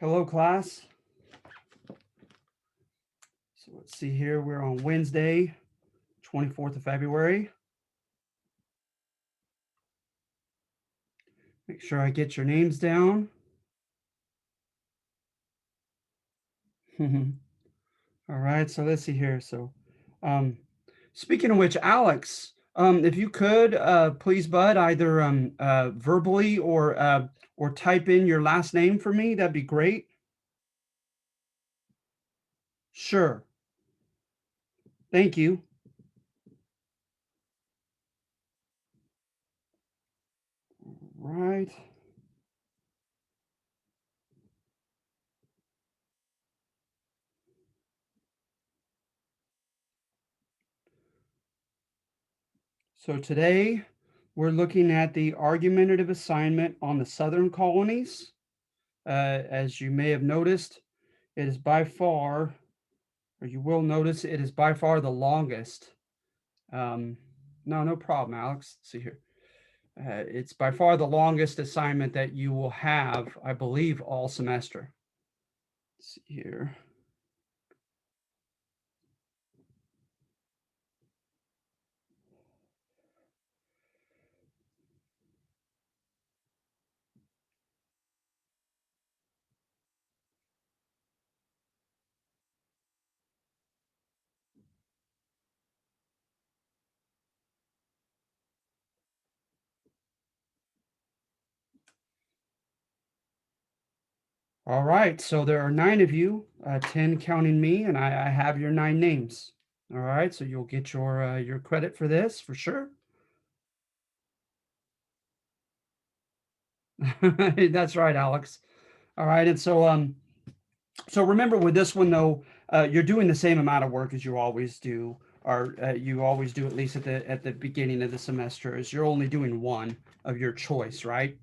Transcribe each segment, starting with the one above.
Hello, class. So let's see here. We're on Wednesday, 24th of February. Make sure I get your names down. All right, so let's see here. So, um, speaking of which, Alex, if you could, please, bud, either verbally or type in your last name for me, that'd be great. Sure. Thank you. Right. So today we're looking at the argumentative assignment on the Southern colonies. As you may have noticed, it is by far, or you will notice, it is by far the longest. No problem, Alex. Let's see here. It's by far the longest assignment that you will have, I believe, all semester. Let's see here. All right, so there are 9 of you, 10 counting me, and I have your 9 names. All right, so you'll get your credit for this for sure. That's right, Alex. All right, and so remember with this one though, you're doing the same amount of work as you always do, or you always do at least at the beginning of the semester. Is you're only doing one of your choice, right?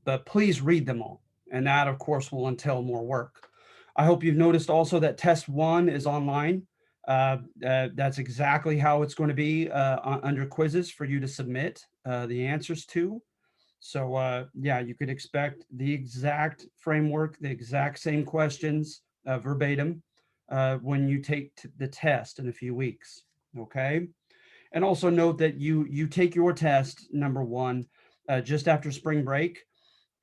But please read them all, and that of course will entail more work. I hope you've noticed also that test one is online. That's exactly how it's going to be under quizzes for you to submit the answers to. So yeah, you could expect the exact framework, the exact same questions verbatim when you take the test in a few weeks. Okay, and also note that you take your test number one just after spring break,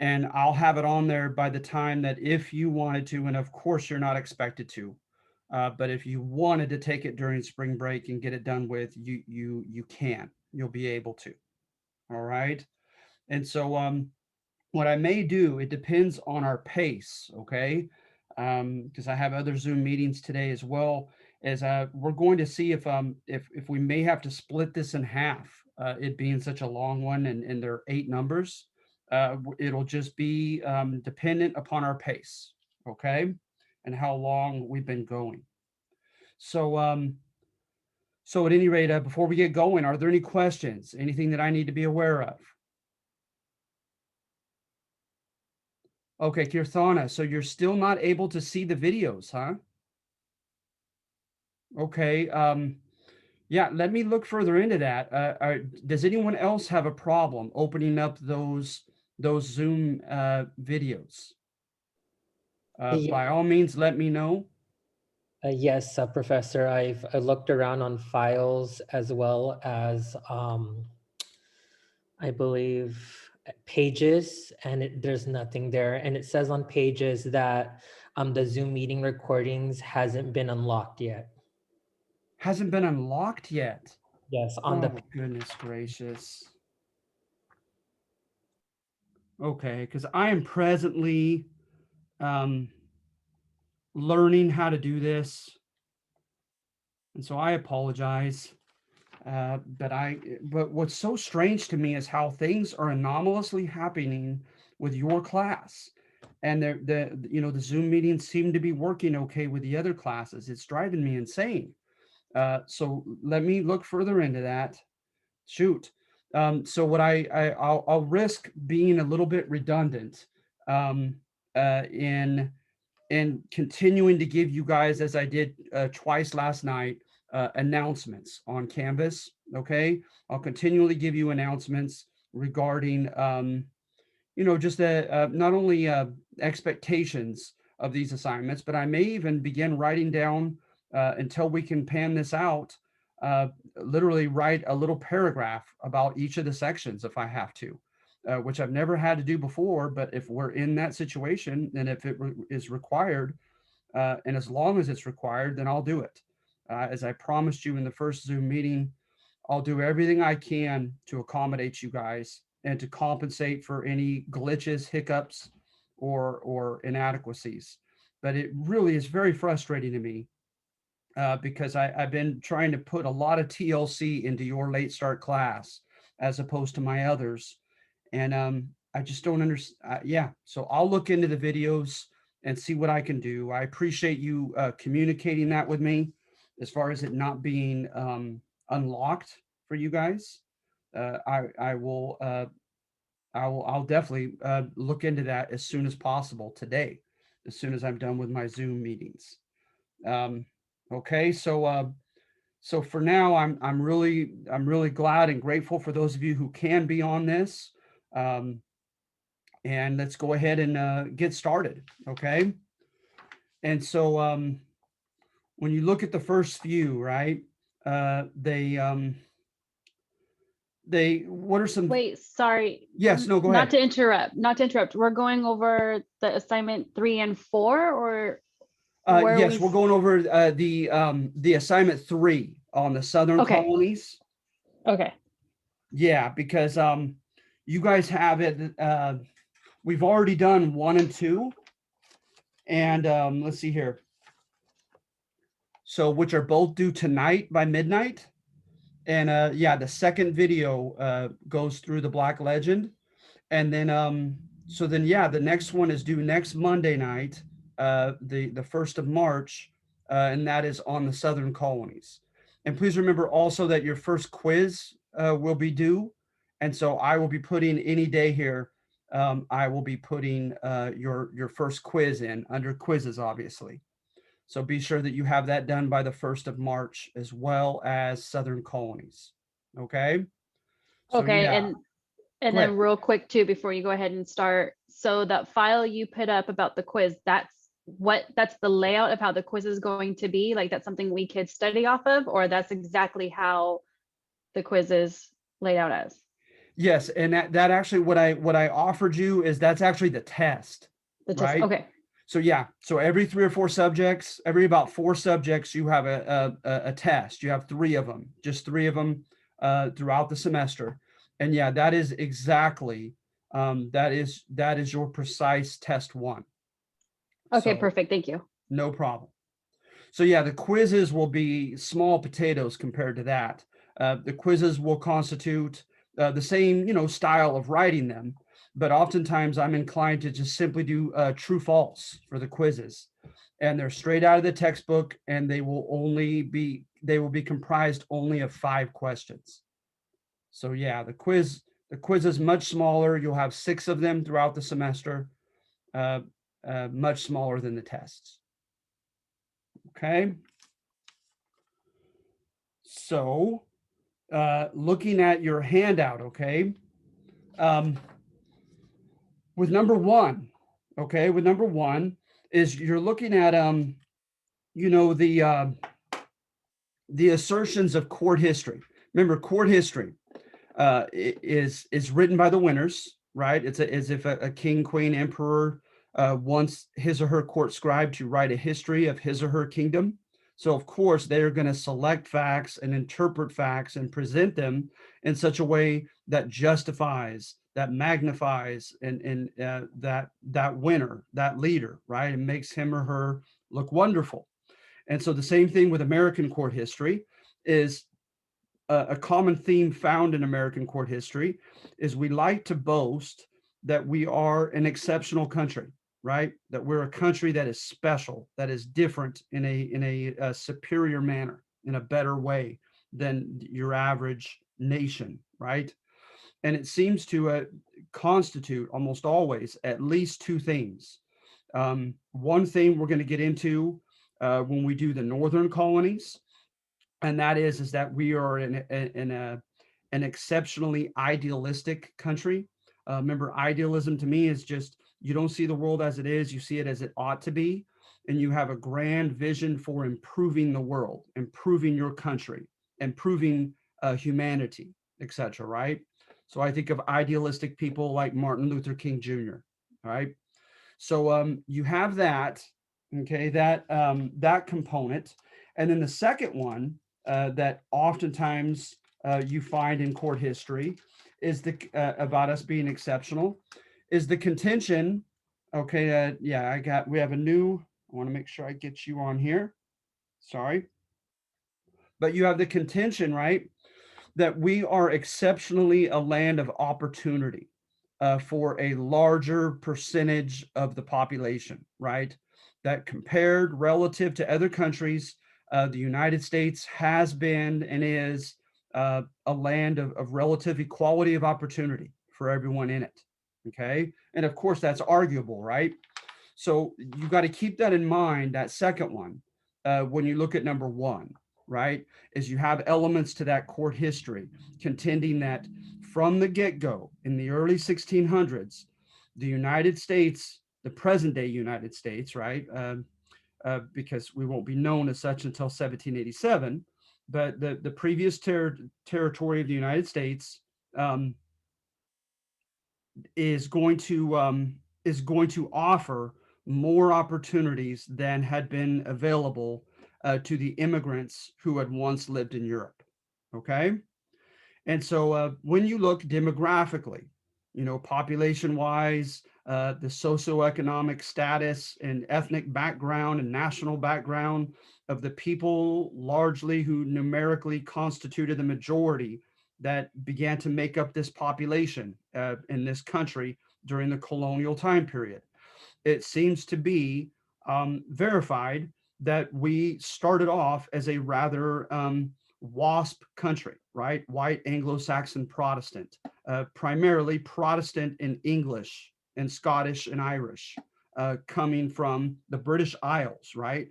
and I'll have it on there by the time that if you wanted to, and of course you're not expected to, but if you wanted to take it during spring break and get it done with, you can, you'll be able to. All right, and so what I may do, it depends on our pace, okay? Because I have other Zoom meetings today as well. Is we're going to see if we may have to split this in half. It being such a long one, and there are 8 numbers. It'll just be dependent upon our pace, okay, and how long we've been going. So so at any rate, before we get going, are there any questions? Anything that I need to be aware of? Okay, Kirthana, so you're still not able to see the videos, huh? Okay, yeah, let me look further into that. Does anyone else have a problem opening up those Zoom videos? Ye- By all means, let me know. yes, Professor, I looked around on files as well as, I believe, pages, and there's nothing there. And it says on pages that the Zoom meeting recordings hasn't been unlocked yet. Hasn't been unlocked yet. Yes, on the Oh, goodness gracious. Okay, because I am presently um, learning how to do this, and so I apologize. But what's so strange to me is how things are anomalously happening with your class, and the Zoom meetings seem to be working okay with the other classes. It's driving me insane. So let me look further into that. Shoot. So what I'll risk being a little bit redundant um, in continuing to give you guys, as I did twice last night, announcements on Canvas. Okay, I'll continually give you announcements regarding, just not only expectations of these assignments, but I may even begin writing down until we can pan this out. Literally write a little paragraph about each of the sections if I have to, which I've never had to do before. But if we're in that situation, and if is required, and as long as it's required, then I'll do it. As I promised you in the first Zoom meeting, I'll do everything I can to accommodate you guys and to compensate for any glitches, hiccups, or inadequacies. But it really is very frustrating to me because I've been trying to put a lot of TLC into your late start class as opposed to my others, and I just don't understand. Yeah, so I'll look into the videos and see what I can do. I appreciate you communicating that with me, as far as it not being unlocked for you guys. I will. I'll definitely look into that as soon as possible today, as soon as I'm done with my Zoom meetings. Um, okay, so for now, I'm really glad and grateful for those of you who can be on this. Um, and let's go ahead and get started. Okay. And so when you look at the first few, right? Uh, they they what are some? Wait, sorry. Yes, no, go Not ahead. to interrupt, not to interrupt. We're going over the assignment 3 and 4, or where Yes, we? we're going over the assignment 3 on the Southern Okay. colonies. Okay. Yeah, because you guys have it. We've already done 1 and 2, and let's see here. So which are both due tonight by midnight. And yeah, the second video goes through the Black Legend, and then so then yeah, the next one is due next Monday night, the 1st of March, and that is on the Southern colonies. And please remember also that your first quiz will be due, and so I will be putting any day here. I will be putting your first quiz in under quizzes, obviously. So be sure that you have that done by the 1st of March, as well as Southern colonies. Okay. So Okay. yeah, And go ahead. then real quick too, before you go ahead and start. So that file you put up about the quiz, that's the layout of how the quiz is going to be. Like that's something we could study off of, or that's exactly how the quiz is laid out as. Yes, and that actually what I offered you is that's actually the test, The test. right? Okay. So yeah, so every 3 or 4 subjects, every about 4 subjects, you have a test. You have 3 of them, just 3 of them throughout the semester, and yeah, that is exactly that is your precise test 1. Okay, So perfect. Thank you. no problem. So yeah, the quizzes will be small potatoes compared to that. The quizzes will constitute the same, style of writing them, but oftentimes I'm inclined to just simply do true false for the quizzes, and they're straight out of the textbook, and they will be comprised only of 5 questions. So yeah, the quiz is much smaller. You'll have 6 of them throughout the semester, uh, much smaller than the tests. Okay. So, looking at your handout, okay, um, with number 1, okay, with number 1 is you're looking at, you know, the assertions of court history. Remember, court history is written by the winners, right? It's as if a king, queen, emperor wants his or her court scribe to write a history of his or her kingdom. So of course they are going to select facts and interpret facts and present them in such a way that justifies, that magnifies, and that winner, that leader, right, and makes him or her look wonderful. And so the same thing with American court history is a common theme found in American court history is we like to boast that we are an exceptional country, right? That we're a country that is special, that is different in a superior manner, in a better way than your average nation, right? And it seems to constitute almost always at least 2 things. One thing we're going to get into when we do the northern colonies, and that is that we are an exceptionally idealistic country. Remember, idealism to me is just you don't see the world as it is, you see it as it ought to be, and you have a grand vision for improving the world, improving your country, improving humanity, etc. Right? So I think of idealistic people like Martin Luther King Jr. All right. So you have that, okay, that component, and then the second one that oftentimes you find in court history is the about us being exceptional, is the contention. Okay, yeah, we have a new. I want to make sure I get you on here. Sorry, but you have the contention, right, that we are exceptionally a land of opportunity for a larger percentage of the population, right? That compared relative to other countries, the United States has been and is a land of relative equality of opportunity for everyone in it. Okay. And of course, that's arguable, right? So you got to keep that in mind, that second one, when you look at number one, right? Is you have elements to that court history contending that from the get-go in the early 1600s, the United States, the present day United States, right? Because we won't be known as such until 1787, but the previous territory of the United States um, is going to offer more opportunities than had been available to the immigrants who had once lived in Europe. Okay, and so when you look demographically, you know, population wise, the socioeconomic status and ethnic background and national background of the people largely who numerically constituted the majority that began to make up this population in this country during the colonial time period, it seems to be verified that we started off as a rather WASP country, right? White Anglo-Saxon Protestant, primarily Protestant in English and Scottish and Irish, coming from the British Isles, right?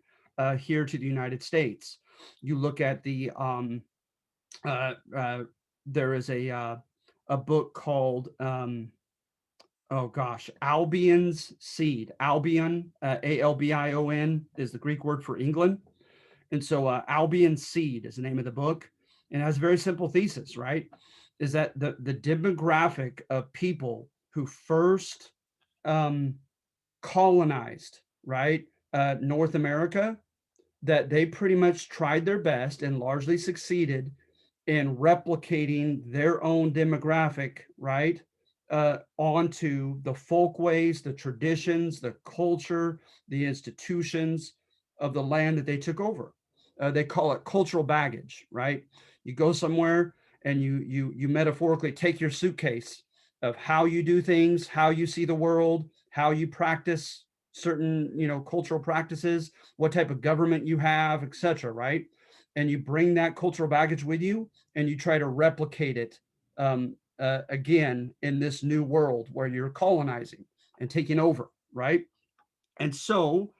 Here to the United States. You look at the, uh, uh, there is a book called, oh gosh, Albion's Seed. Albion, Albion is the Greek word for England. And so Albion's Seed is the name of the book. And it has a very simple thesis, right? Is that the demographic of people who first um, colonized, right, North America, that they pretty much tried their best and largely succeeded in replicating their own demographic, right, onto the folkways, the traditions, the culture, the institutions of the land that they took over. They call it cultural baggage, right? You go somewhere and you metaphorically take your suitcase of how you do things, how you see the world, how you practice certain, you know, cultural practices, what type of government you have, etc., right? And you bring that cultural baggage with you and you try to replicate it again in this new world where you're colonizing and taking over, right? And so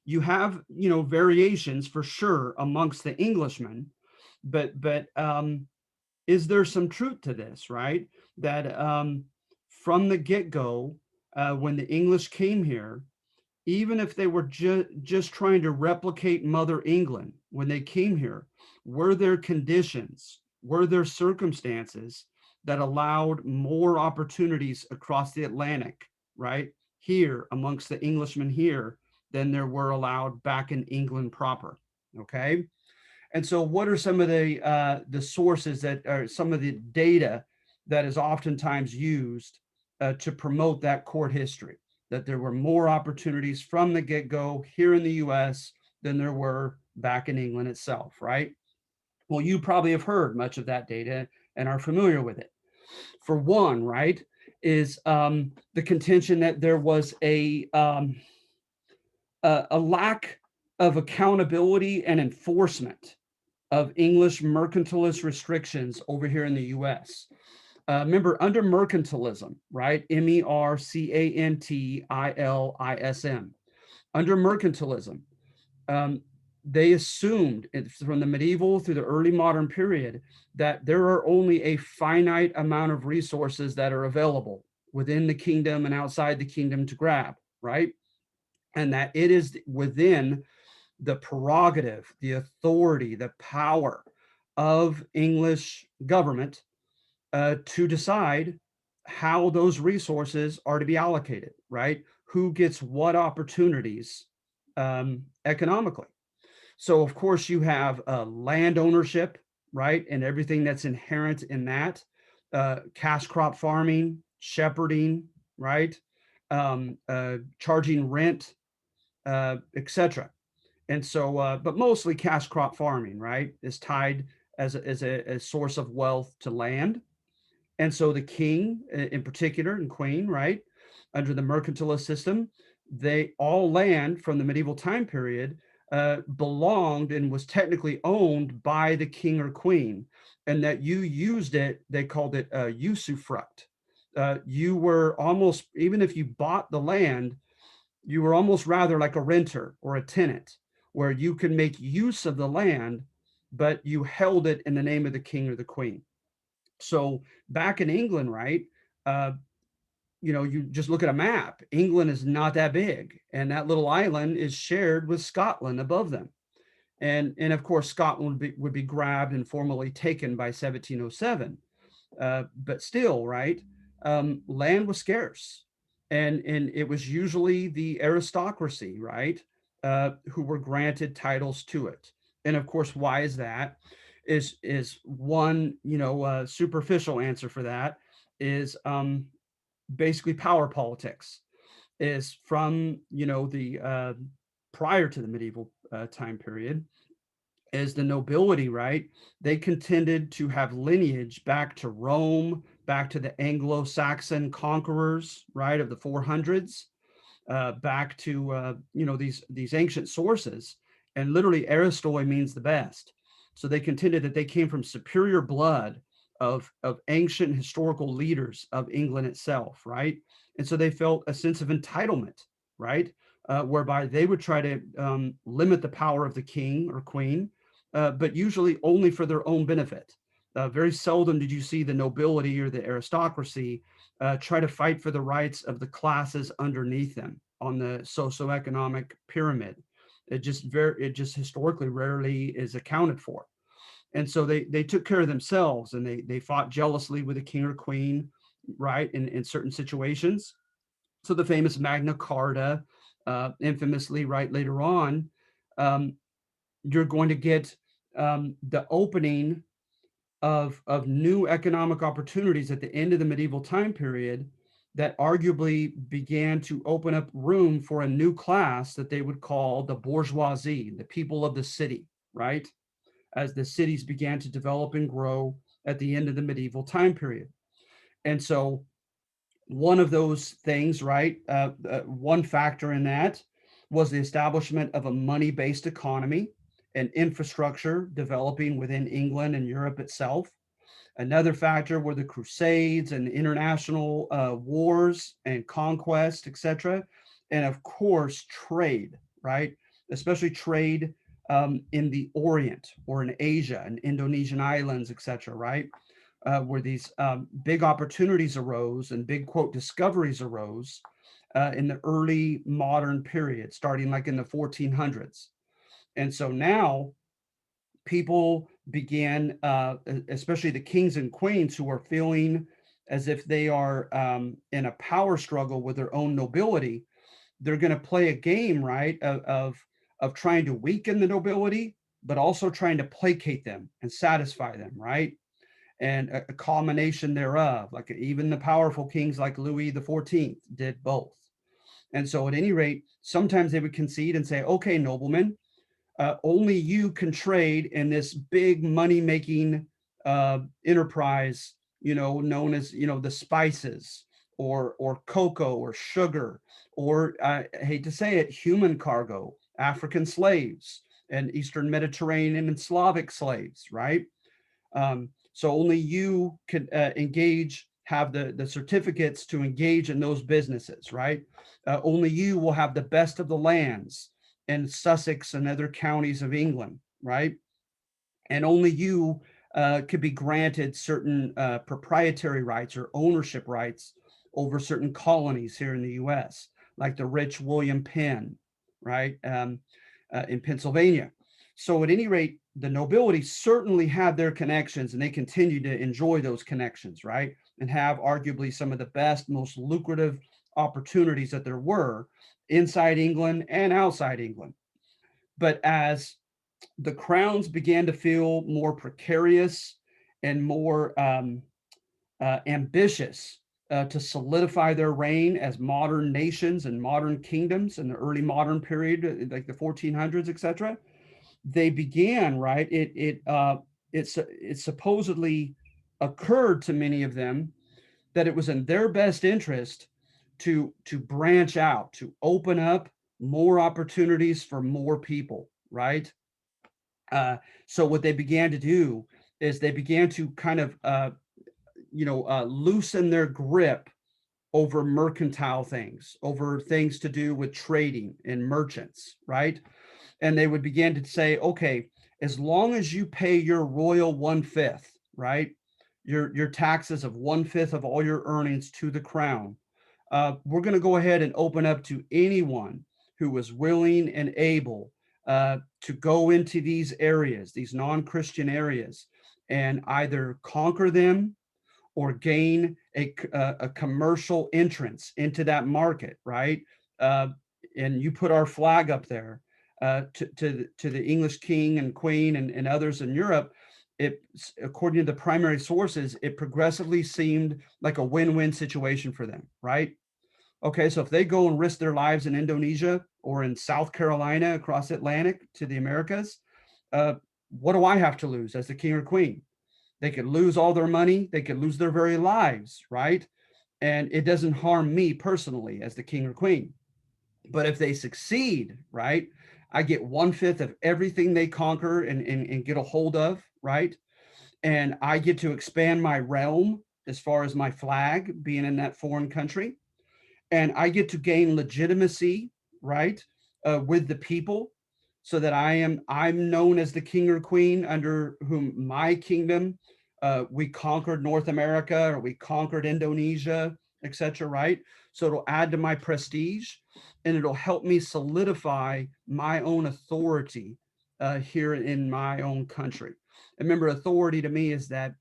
you have, you know, variations for sure amongst the Englishmen, but is there some truth to this, right? That from the get-go, when the English came here, even if they were just trying to replicate Mother England when they came here, were there conditions, were there circumstances that allowed more opportunities across the Atlantic, right? Here amongst the Englishmen here than there were allowed back in England proper. Okay. And so what are some of the sources that are some of the data that is oftentimes used to promote that court history? That there were more opportunities from the get-go here in the US than there were back in England itself, right? Well, you probably have heard much of that data and are familiar with it. For one, right, is the contention that there was a lack of accountability and enforcement of English mercantilist restrictions over here in the US. Remember, under mercantilism, right? Mercantilism. Under mercantilism, they assumed from the medieval through the early modern period that there are only a finite amount of resources that are available within the kingdom and outside the kingdom to grab, right? And that it is within the prerogative, the authority, the power of English government to decide how those resources are to be allocated, right? Who gets what opportunities economically. So, of course, you have land ownership, right? And everything that's inherent in that, cash crop farming, shepherding, right? Charging rent, etc. And so, but mostly cash crop farming, right, is tied as a source of wealth to land. And so the king in particular and queen, right, under the mercantilist system, they all land from the medieval time period belonged and was technically owned by the king or queen, and that you used it, they called it usufruct. You were almost, even if you bought the land, you were almost rather like a renter or a tenant, where you can make use of the land, but you held it in the name of the king or the queen. So back in England, right? Uh, you just look at a map. England is not that big, and that little island is shared with Scotland above them. And of course, Scotland would be grabbed and formally taken by 1707. But still, right? Land was scarce, and it was usually the aristocracy, right, who were granted titles to it. And of course, why is that? Is one superficial answer for that is basically power politics. Is from the prior to the medieval time period, as the nobility, right? They contended to have lineage back to Rome, back to the Anglo-Saxon conquerors, right, of the 400s, back to these ancient sources, and literally Aristoi means the best. So they contended that they came from superior blood of ancient historical leaders of England itself, right? And so they felt a sense of entitlement, right? Whereby they would try to limit the power of the king or queen, but usually only for their own benefit. Very seldom did you see the nobility or the aristocracy try to fight for the rights of the classes underneath them on the socioeconomic pyramid. It just historically rarely is accounted for. And so they took care of themselves, and they fought jealously with the king or queen, right, in certain situations. So the famous Magna Carta, infamously, right, later on, um, you're going to get the opening of new economic opportunities at the end of the medieval time period that arguably began to open up room for a new class that they would call the bourgeoisie, the people of the city, right? As the cities began to develop and grow at the end of the medieval time period. And so one of those things, right? One factor in that was the establishment of a money-based economy and infrastructure developing within England and Europe itself. Another factor were the Crusades and international wars and conquest, etc. And of course, trade, right? Especially trade in the Orient or in Asia and Indonesian islands, etc., right? Where these big opportunities arose and big, quote, discoveries arose in the early modern period, starting like in the 1400s. And so now people began, especially the kings and queens who are feeling as if they are in a power struggle with their own nobility, they're going to play a game, right, of trying to weaken the nobility, but also trying to placate them and satisfy them, right? And a culmination thereof, like even the powerful kings like Louis the 14th did both. And so at any rate, sometimes they would concede and say, okay, noblemen, only you can trade in this big money making enterprise, known as, the spices or cocoa or sugar, or I hate to say it, human cargo, African slaves and Eastern Mediterranean and Slavic slaves, right? So only you can have the certificates to engage in those businesses, right? Only you will have the best of the lands and Sussex and other counties of England, right? And only you could be granted certain proprietary rights or ownership rights over certain colonies here in the US, like the rich William Penn, right, in Pennsylvania. So at any rate, the nobility certainly had their connections, and they continue to enjoy those connections, right? And have arguably some of the best, most lucrative opportunities that there were inside England and outside England. But as the crowns began to feel more precarious and more ambitious to solidify their reign as modern nations and modern kingdoms in the early modern period, like the 1400s, etc. They began, right. It supposedly occurred to many of them that it was in their best interest to branch out, to open up more opportunities for more people, right? So what they began to do is they began to kind of loosen their grip over mercantile things, over things to do with trading and merchants, right? And they would begin to say, okay, as long as you pay your royal 1/5, right, your taxes of 1/5 of all your earnings to the crown, we're going to go ahead and open up to anyone who was willing and able to go into these areas, these non-Christian areas, and either conquer them or gain a commercial entrance into that market, right? Uh, and you put our flag up there to the English king and queen and others in Europe. It, according to the primary sources, it progressively seemed like a win-win situation for them, right? Okay, so if they go and risk their lives in Indonesia or in South Carolina across Atlantic to the Americas, what do I have to lose as the king or queen? They could lose all their money, they could lose their very lives, right? And it doesn't harm me personally as the king or queen. But if they succeed, right, I get 1/5 of everything they conquer and get a hold of, right? And I get to expand my realm as far as my flag being in that foreign country, and I get to gain legitimacy, right, with the people, so that I'm known as the king or queen under whom my kingdom, we conquered North America or we conquered Indonesia, etc. Right, so it'll add to my prestige, and it'll help me solidify my own authority here in my own country. Remember, authority to me is that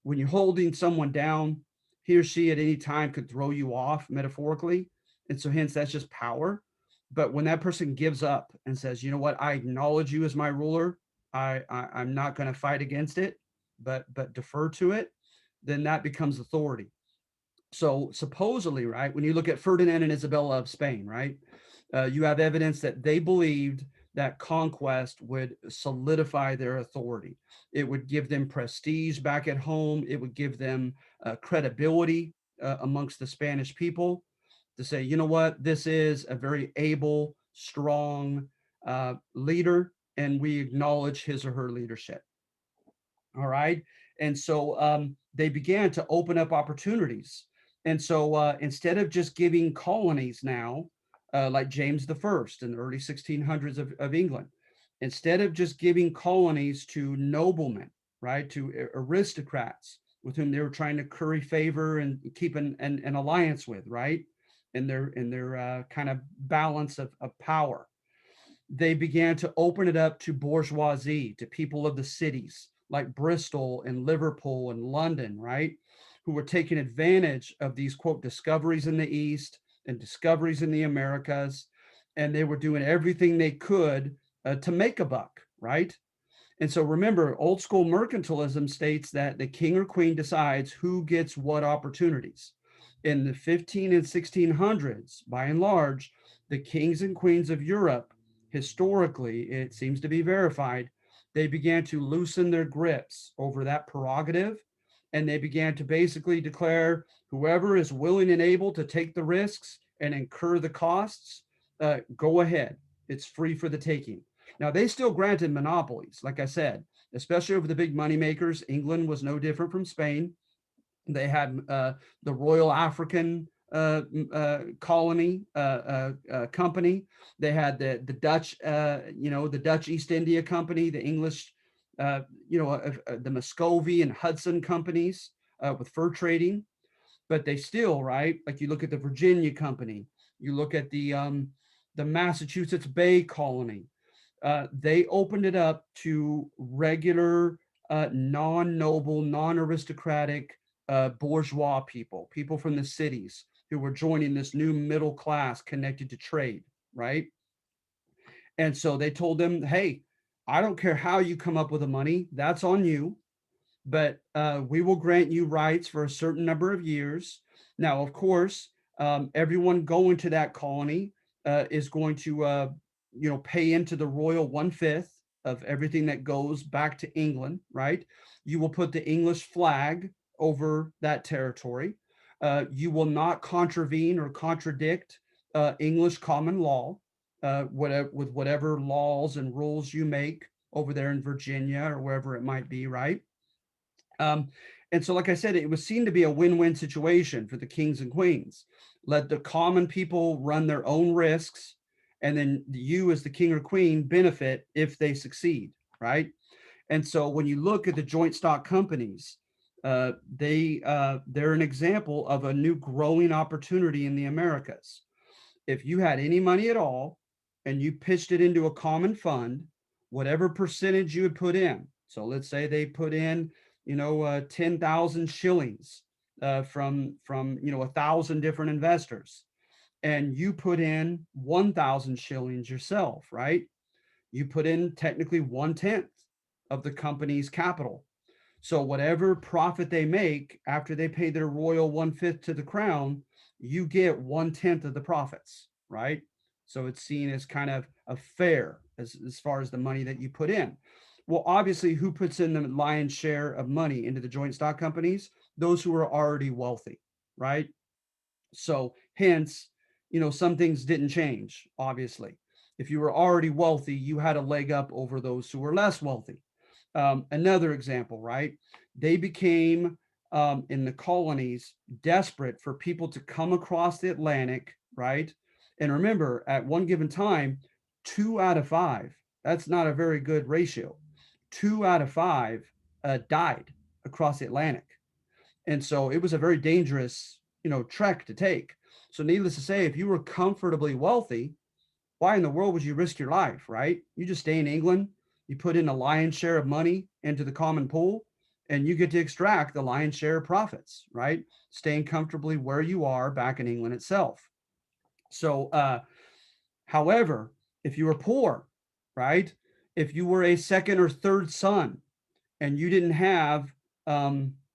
when you're holding someone down, he or she at any time could throw you off metaphorically. And so hence that's just power. But when that person gives up and says, you know what, I acknowledge you as my ruler, I'm not going to fight against it, but defer to it, then that becomes authority. So supposedly, right, when you look at Ferdinand and Isabella of Spain, right, you have evidence that they believed that conquest would solidify their authority. It would give them prestige back at home. It would give them credibility amongst the Spanish people to say, you know what, this is a very able, strong leader, and we acknowledge his or her leadership. All right. And so they began to open up opportunities. And so instead of just giving colonies now, like James the First in the early 1600s of England, instead of just giving colonies to noblemen, right, to aristocrats with whom they were trying to curry favor and keep an alliance with, right, in their kind of balance of power, they began to open it up to bourgeoisie, to people of the cities like Bristol and Liverpool and London, right? Who were taking advantage of these, quote, discoveries in the East and discoveries in the Americas. And they were doing everything they could to make a buck, right? And so remember, old school mercantilism states that the king or queen decides who gets what opportunities. In the 15 and 1600s, by and large, the kings and queens of Europe, historically, it seems to be verified, they began to loosen their grips over that prerogative. And they began to basically declare whoever is willing and able to take the risks and incur the costs, go ahead. It's free for the taking. Now, they still granted monopolies, like I said, especially over the big money makers. England was no different from Spain. They had the Royal African colony company. They had the Dutch, the Dutch East India Company, the English, the Muscovy and Hudson companies with fur trading. But they still, right? Like you look at the Virginia Company, you look at the Massachusetts Bay Colony. They opened it up to regular, non-noble, non-aristocratic bourgeois people, people from the cities who were joining this new middle class connected to trade, right? And so they told them, hey, I don't care how you come up with the money, that's on you, but we will grant you rights for a certain number of years. Now, of course, everyone going to that colony is going to, pay into the royal 1/5 of everything that goes back to England, right? You will put the English flag over that territory. You will not contravene or contradict English common law, with whatever laws and rules you make over there in Virginia or wherever it might be, right? Um, and so, like I said, it was seen to be a win-win situation for the kings and queens. Let the common people run their own risks, and then you, as the king or queen, benefit if they succeed, right? And so, when you look at the joint stock companies, they're an example of a new growing opportunity in the Americas. If you had any money at all and you pitched it into a common fund, whatever percentage you would put in. So let's say they put in, 10,000 shillings from 1,000 different investors, and you put in 1,000 shillings yourself, right? You put in technically 1/10 of the company's capital. So whatever profit they make after they pay their royal 1/5 to the crown, you get 1/10 of the profits, right? So it's seen as kind of a fair as far as the money that you put in. Well, obviously, who puts in the lion's share of money into the joint stock companies? Those who are already wealthy, right? So hence, some things didn't change, obviously. If you were already wealthy, you had a leg up over those who were less wealthy. Another example, right? They became, in the colonies, desperate for people to come across the Atlantic, right? And remember, at one given time, 2 out of 5, that's not a very good ratio. 2 out of 5 died across the Atlantic. And so it was a very dangerous, trek to take. So needless to say, if you were comfortably wealthy, why in the world would you risk your life, right? You just stay in England, you put in a lion's share of money into the common pool, and you get to extract the lion's share of profits, right? Staying comfortably where you are back in England itself. So, however, if you were poor, right? If you were a second or third son and you didn't have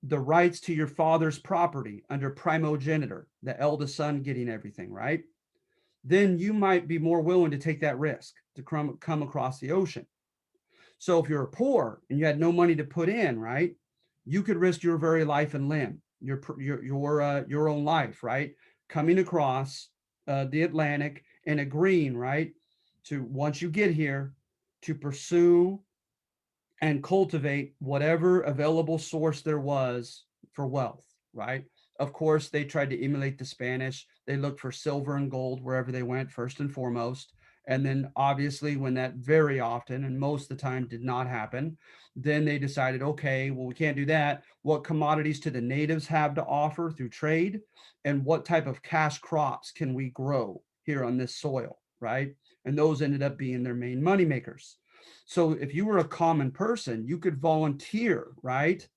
the rights to your father's property under primogeniture, the eldest son getting everything, right? Then you might be more willing to take that risk to come across the ocean. So if you're poor and you had no money to put in, right, you could risk your very life and limb, your own life, right, coming across the Atlantic and agreeing, right, to once you get here to pursue and cultivate whatever available source there was for wealth, right? Of course, they tried to emulate the Spanish. They looked for silver and gold wherever they went, first and foremost. And then, obviously, when that very often and most of the time did not happen, then they decided, okay, well, we can't do that. What commodities do the natives have to offer through trade? And what type of cash crops can we grow here on this soil, right? And those ended up being their main money makers. So if you were a common person, you could volunteer, right,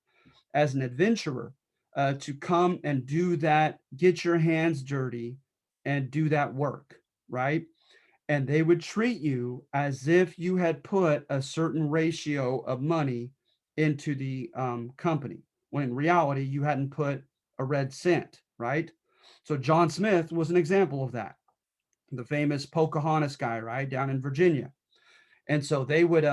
as an adventurer to come and do that, get your hands dirty and do that work, right? And they would treat you as if you had put a certain ratio of money into the company, when in reality, you hadn't put a red cent, right? So John Smith was an example of that, the famous Pocahontas guy, right, down in Virginia. And so they would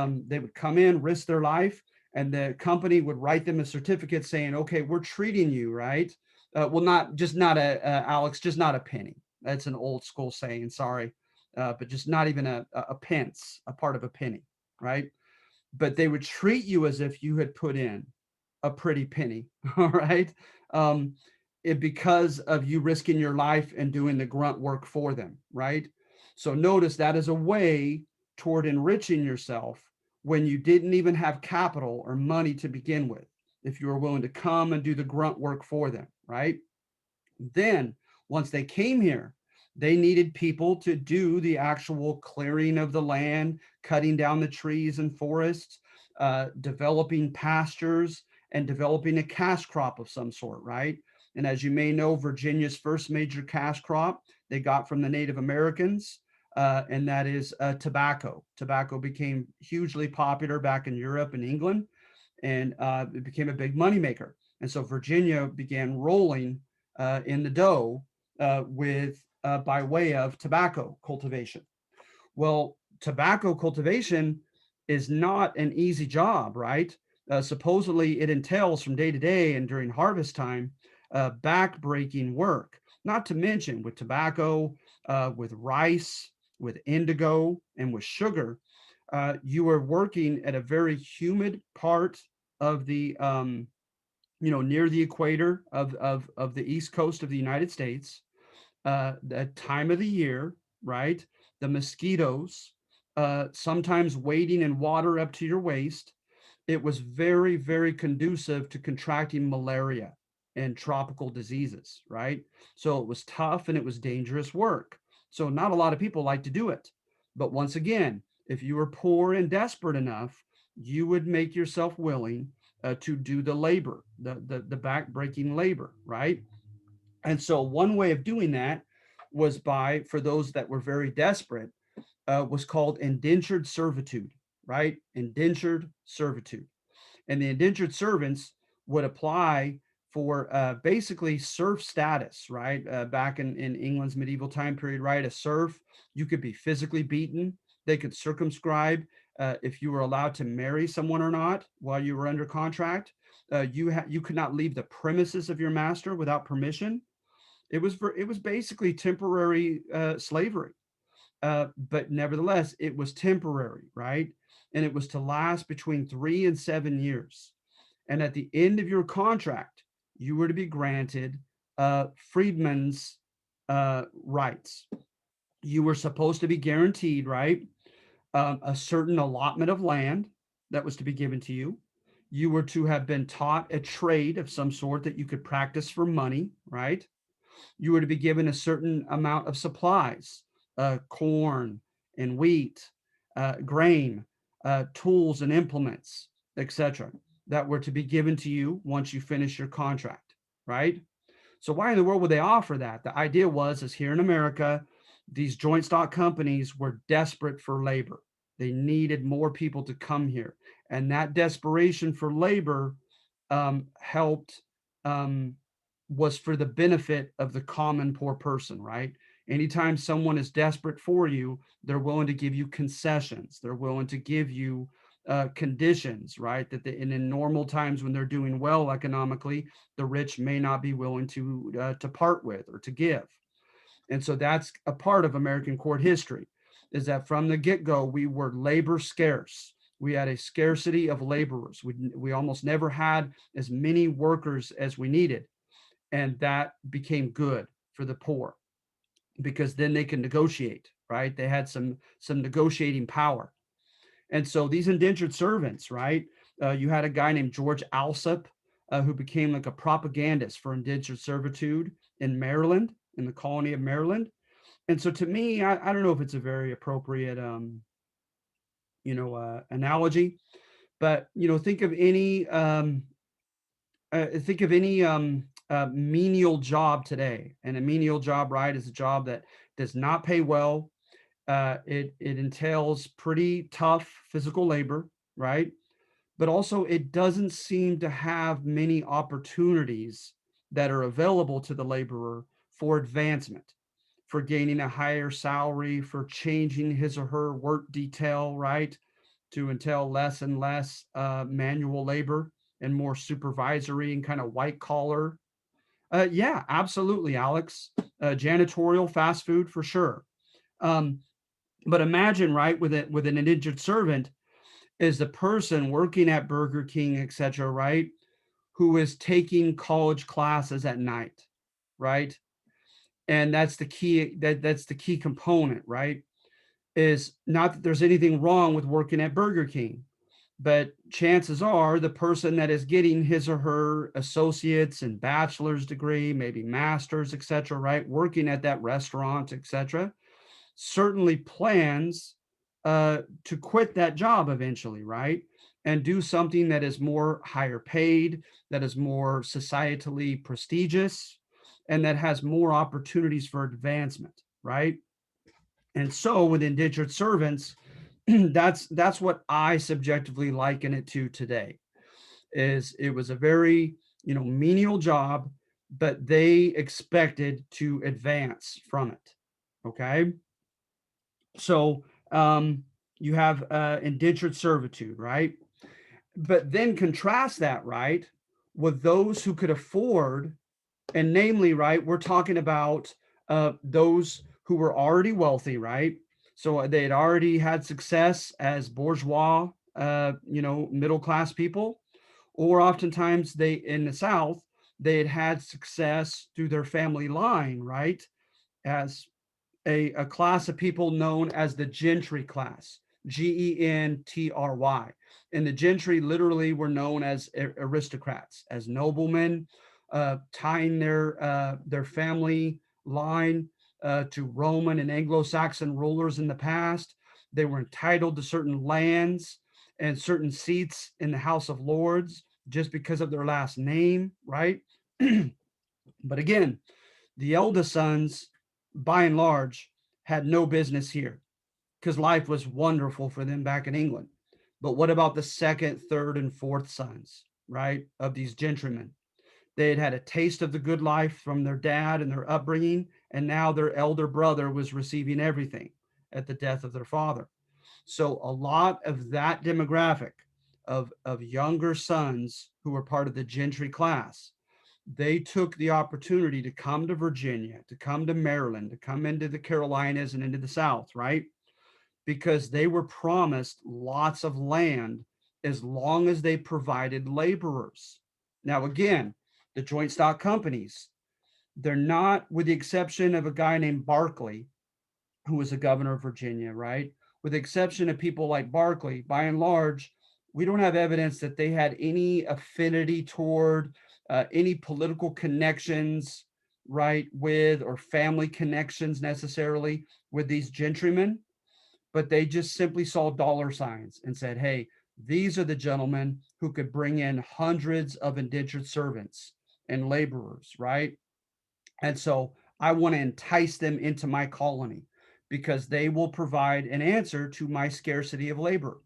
come in, risk their life, and the company would write them a certificate saying, okay, we're treating you right. Well, not Alex, just not a penny. That's an old school saying, sorry. But just not even a pence, a part of a penny, right? But they would treat you as if you had put in a pretty penny, all right? because of you risking your life and doing the grunt work for them, right? So notice that is a way toward enriching yourself when you didn't even have capital or money to begin with, if you were willing to come and do the grunt work for them, right? Then, once they came here, they needed people to do the actual clearing of the land, cutting down the trees and forests, developing pastures, and developing a cash crop of some sort, right? And as you may know, Virginia's first major cash crop they got from the Native Americans, and that is tobacco. Tobacco became hugely popular back in Europe and England, and it became a big moneymaker. And so Virginia began rolling in the dough with by way of tobacco cultivation. Well, tobacco cultivation is not an easy job, right? Supposedly, it entails from day to day and during harvest time back-breaking work. Not to mention with tobacco, with rice, with indigo, and with sugar, you are working at a very humid part of the near the equator of the east coast of the United States, the time of the year, right? The mosquitoes, sometimes wading in water up to your waist. It was very, very conducive to contracting malaria and tropical diseases, right? So it was tough and it was dangerous work. So not a lot of people like to do it. But once again, if you were poor and desperate enough, you would make yourself willing to do the labor, the back-breaking labor, right? And so one way of doing that was by, for those that were very desperate, was called indentured servitude, right? Indentured servitude. And the indentured servants would apply for basically serf status, right? Back in England's medieval time period, right? A serf, you could be physically beaten. They could circumscribe if you were allowed to marry someone or not while you were under contract. You could not leave the premises of your master without permission. It was basically temporary slavery, but nevertheless, it was temporary, right? And it was to last between 3 and 7 years. And at the end of your contract, you were to be granted freedman's rights. You were supposed to be guaranteed, right, a certain allotment of land that was to be given to you. You were to have been taught a trade of some sort that you could practice for money, right? You were to be given a certain amount of supplies, corn and wheat, grain, tools and implements, etc., that were to be given to you once you finish your contract, right? So why in the world would they offer that? The idea was, is here in America, these joint stock companies were desperate for labor. They needed more people to come here. And that desperation for labor helped, was for the benefit of the common poor person, right? Anytime someone is desperate for you, they're willing to give you concessions. They're willing to give you conditions, right? And in normal times when they're doing well economically, the rich may not be willing to part with or to give. And so that's a part of American court history, is that from the get-go, we were labor scarce. We had a scarcity of laborers. We almost never had as many workers as we needed. And that became good for the poor because then they can negotiate, right? They had some negotiating power. And so these indentured servants, right? You had a guy named George Alsop who became like a propagandist for indentured servitude in Maryland, in the colony of Maryland. And so to me, I don't know if it's a very appropriate, analogy, but, think of any menial job today. And a menial job, right, is a job that does not pay well. It entails pretty tough physical labor, right? But also it doesn't seem to have many opportunities that are available to the laborer for advancement, for gaining a higher salary, for changing his or her work detail, right? To entail less and less manual labor and more supervisory and kind of white collar. Yeah, absolutely, Alex. Janitorial, fast food for sure. Um, but imagine, right, with an indentured servant is the person working at Burger King, etc., right, who is taking college classes at night, right? And that's the key, that's the key component, right? Is not that there's anything wrong with working at Burger King, but chances are the person that is getting his or her associates and bachelor's degree, maybe master's, etc., right, working at that restaurant, etc., certainly plans to quit that job eventually, right, and do something that is more higher paid, that is more societally prestigious, and that has more opportunities for advancement, right? And so with indentured servants, that's what I subjectively liken it to today. Is it was a very, menial job, but they expected to advance from it. Okay, so you have indentured servitude, right? But then contrast that, right, with those who could afford, and namely, right, we're talking about those who were already wealthy, right? So they had already had success as bourgeois, middle class people, or oftentimes they in the South they had had success through their family line, right, as a class of people known as the gentry class, Gentry. And the gentry literally were known as aristocrats, as noblemen, tying their family line to Roman and Anglo-Saxon rulers in the past. They were entitled to certain lands and certain seats in the House of Lords just because of their last name, right? But again, the eldest sons, by and large, had no business here because life was wonderful for them back in England. But what about the second, third, and fourth sons, right, of these gentrymen? They had had a taste of the good life from their dad and their upbringing, and now their elder brother was receiving everything at the death of their father. So a lot of that demographic of younger sons who were part of the gentry class, they took the opportunity to come to Virginia, to come to Maryland, to come into the Carolinas and into the South, right? Because they were promised lots of land as long as they provided laborers. Now, again, the joint stock companies, they're not, with the exception of a guy named Barclay, who was the governor of Virginia, right? With the exception of people like Barclay, by and large, we don't have evidence that they had any affinity toward any political connections, right, with or family connections necessarily with these gentrymen, but they just simply saw dollar signs and said, hey, these are the gentlemen who could bring in hundreds of indentured servants and laborers, right? And so I want to entice them into my colony because they will provide an answer to my scarcity of labor.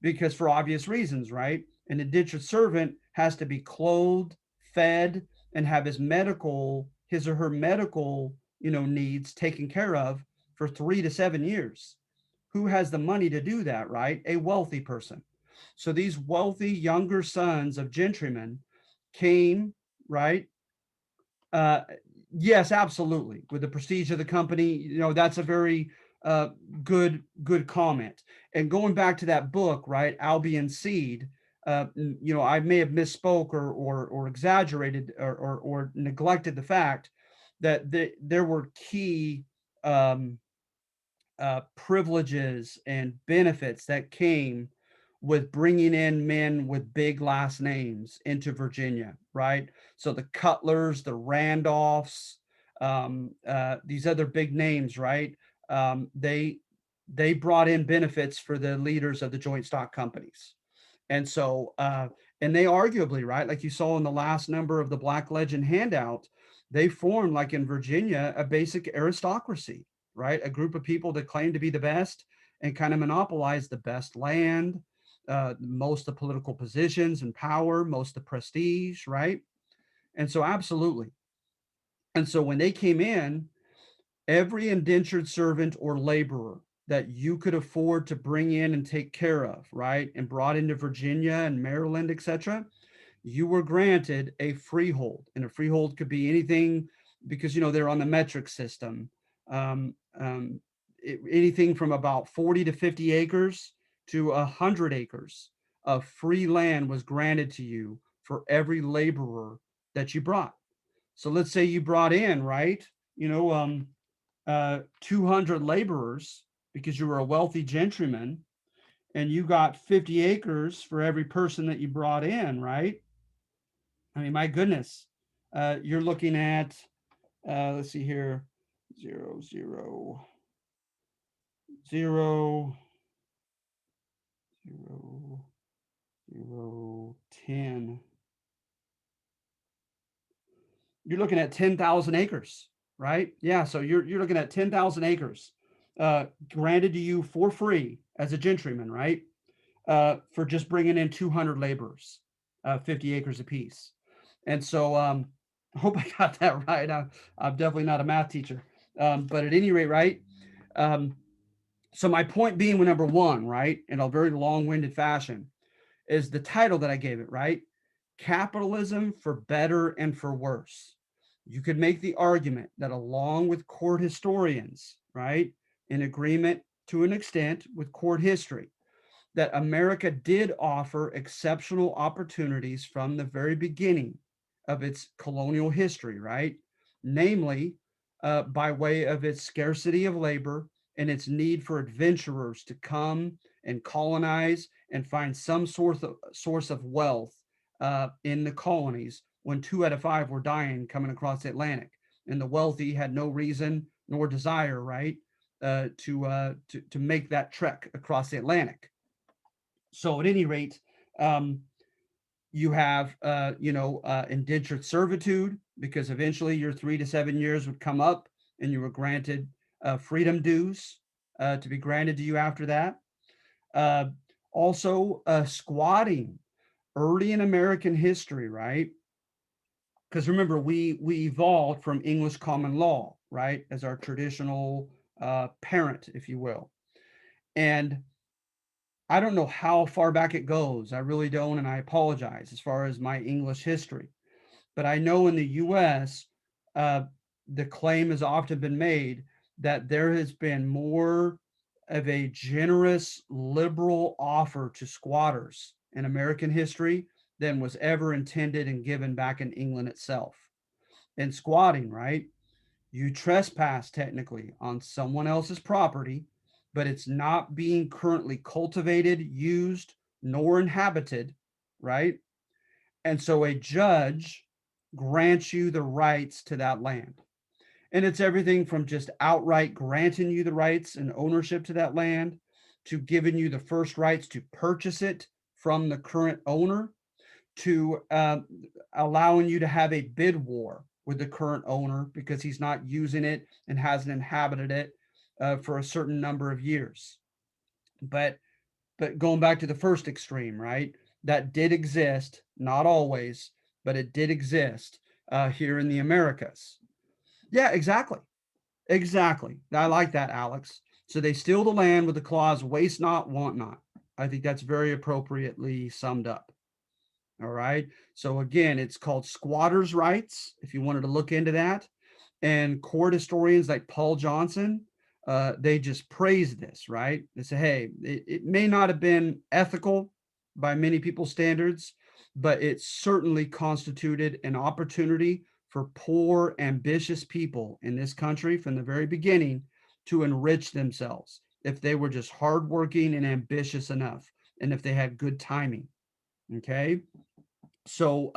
Because for obvious reasons, right? An indentured servant has to be clothed, fed, and have his or her medical, needs taken care of for 3 to 7 years. Who has the money to do that, right? A wealthy person. So these wealthy younger sons of gentrymen came, right, uh, yes, absolutely. With the prestige of the company, that's a very uh, good comment. And going back to that book, right, Albion Seed, I may have misspoke or exaggerated or neglected the fact that there were key privileges and benefits that came with bringing in men with big last names into Virginia, right? So the Cutlers, the Randolphs, these other big names, right? They brought in benefits for the leaders of the joint stock companies. And so, and they arguably, right, like you saw in the last number of the Black Legend handout, they formed, like in Virginia, a basic aristocracy, right? A group of people that claim to be the best and kind of monopolize the best land, most of the political positions and power, most of the prestige, right? And so, absolutely. And so, when they came in, every indentured servant or laborer that you could afford to bring in and take care of, right, and brought into Virginia and Maryland, etc., you were granted a freehold. And a freehold could be anything because, they're on the metric system. Um, um, Anything from about 40 to 50 acres to 100 acres of free land was granted to you for every laborer that you brought. So let's say you brought in, right, 200 laborers because you were a wealthy gentleman, and you got 50 acres for every person that you brought in, right? I mean, my goodness, you're looking at, let's see here, 0, 0, 0, 0, 0, 10. You're looking at 10,000 acres, right? Yeah, so you're looking at 10,000 acres granted to you for free as a gentleman, right? For just bringing in 200 laborers, 50 acres apiece. And so I hope I got that right. I'm definitely not a math teacher. But at any rate, right? So my point being with number one, right, in a very long-winded fashion, is the title that I gave it, right? Capitalism for better and for worse. You could make the argument that along with court historians, right, in agreement to an extent with court history, that America did offer exceptional opportunities from the very beginning of its colonial history, right? Namely, by way of its scarcity of labor and its need for adventurers to come and colonize and find some source of wealth in the colonies when 2 out of 5 were dying coming across the Atlantic. And the wealthy had no reason nor desire, right, to make that trek across the Atlantic. So at any rate, you have indentured servitude, because eventually your 3 to 7 years would come up and you were granted freedom dues to be granted to you after that. Uh, Also, squatting early in American history, right? Because remember, we evolved from English common law, right, as our traditional parent, if you will. And I don't know how far back it goes. I really don't, and I apologize as far as my English history. But I know in the US, uh, the claim has often been made that there has been more of a generous liberal offer to squatters in American history than was ever intended and given back in England itself. And squatting, right? You trespass technically on someone else's property, but it's not being currently cultivated, used, nor inhabited, right? And so a judge grants you the rights to that land. And it's everything from just outright granting you the rights and ownership to that land to giving you the first rights to purchase it from the current owner to allowing you to have a bid war with the current owner because he's not using it and hasn't inhabited it for a certain number of years. But going back to the first extreme, right? That did exist, not always, but it did exist here in the Americas. Yeah, exactly. Exactly. I like that, Alex. So they steal the land with the clause waste not, want not. I think that's very appropriately summed up. All right. So again, it's called squatters' rights, if you wanted to look into that. And court historians like Paul Johnson, they just praise this, right? They say, hey, it may not have been ethical by many people's standards, but it certainly constituted an opportunity for poor, ambitious people in this country from the very beginning to enrich themselves if they were just hardworking and ambitious enough, and if they had good timing. Okay. So,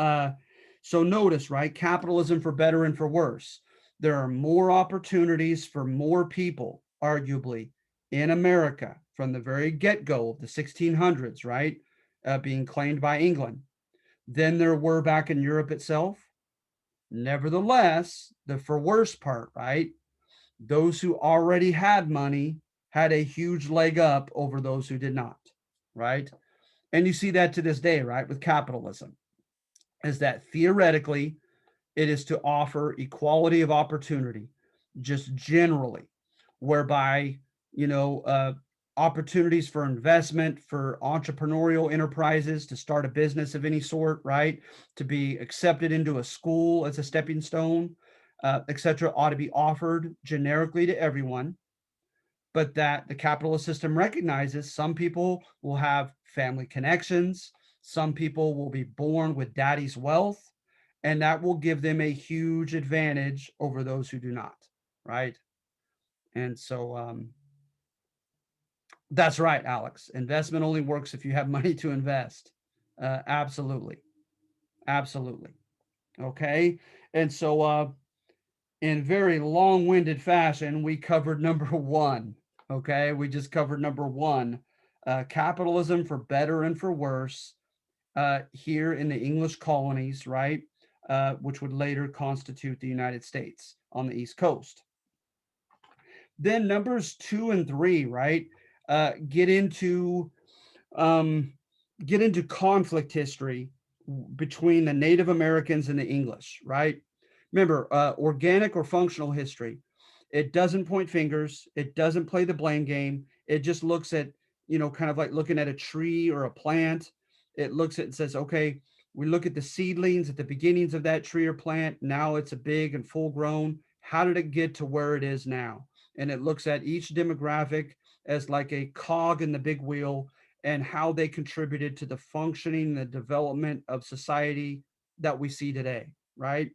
so notice, right? Capitalism for better and for worse. There are more opportunities for more people, arguably, in America from the very get-go of the 1600s, right? Being claimed by England than there were back in Europe itself. Nevertheless, the for worse part, right? Those who already had money had a huge leg up over those who did not, right? And you see that to this day, right? With capitalism, is that theoretically it is to offer equality of opportunity, just generally, whereby, you know, opportunities for investment, for entrepreneurial enterprises to start a business of any sort, right? To be accepted into a school as a stepping stone, etc., ought to be offered generically to everyone. But that the capitalist system recognizes some people will have family connections, some people will be born with daddy's wealth, and that will give them a huge advantage over those who do not, right? And so that's right, Alex. Investment only works if you have money to invest. Absolutely. Absolutely. Okay. And so in very long-winded fashion, we covered number one. Okay. We just covered number one, capitalism for better and for worse, here in the English colonies, right? Which would later constitute the United States on the East Coast. Then numbers 2 and 3, right? Uh, get into um, get into conflict history between the Native Americans and the English, right? Remember, organic or functional history, it doesn't point fingers. It doesn't play the blame game. It just looks at, kind of like looking at a tree or a plant. It looks at and says, okay, we look at the seedlings at the beginnings of that tree or plant. Now it's a big and full grown. How did it get to where it is now? And it looks at each demographic as like a cog in the big wheel and how they contributed to the functioning and the development of society that we see today, right?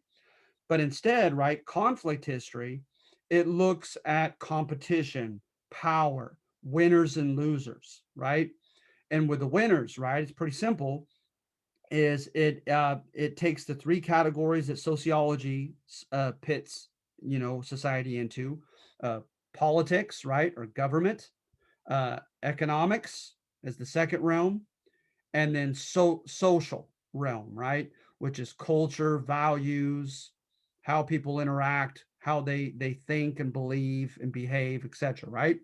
But instead, right, conflict history, it looks at competition, power, winners and losers, right? And with the winners, right, it's pretty simple. Is it takes the three categories that sociology pits society into: uh, politics, right, or government, economics as the second realm, and then social realm, right, which is culture, values, how people interact, how they think and believe and behave, etc., right?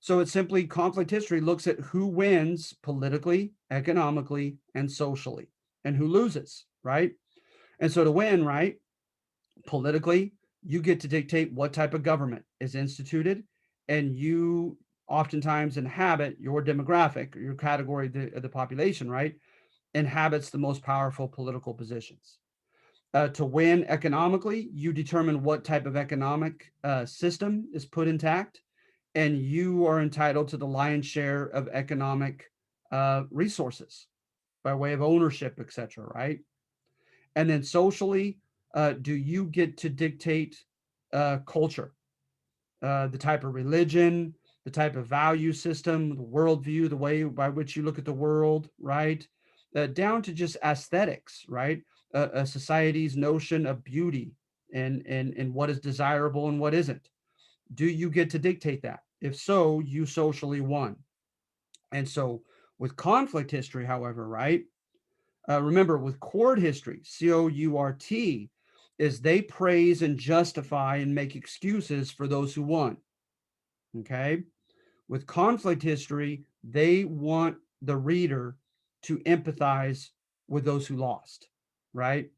So it's simply conflict history looks at who wins politically, economically, and socially, and who loses, right? And so to win, right, politically, you get to dictate what type of government is instituted, and you oftentimes inhabit your demographic, your category of the population, right, inhabits the most powerful political positions. To win economically, you determine what type of economic system is put intact, and you are entitled to the lion's share of economic resources by way of ownership, etc., right? And then socially, do you get to dictate culture, the type of religion, the type of value system, the worldview, the way by which you look at the world, right? Down to just aesthetics, right? A society's notion of beauty and what is desirable and what isn't. Do you get to dictate that? If so, you socially won. And so with conflict history, however, right? Remember, with court history, COURT, is they praise and justify and make excuses for those who won. Okay. With conflict history, they want the reader to empathize with those who lost, right?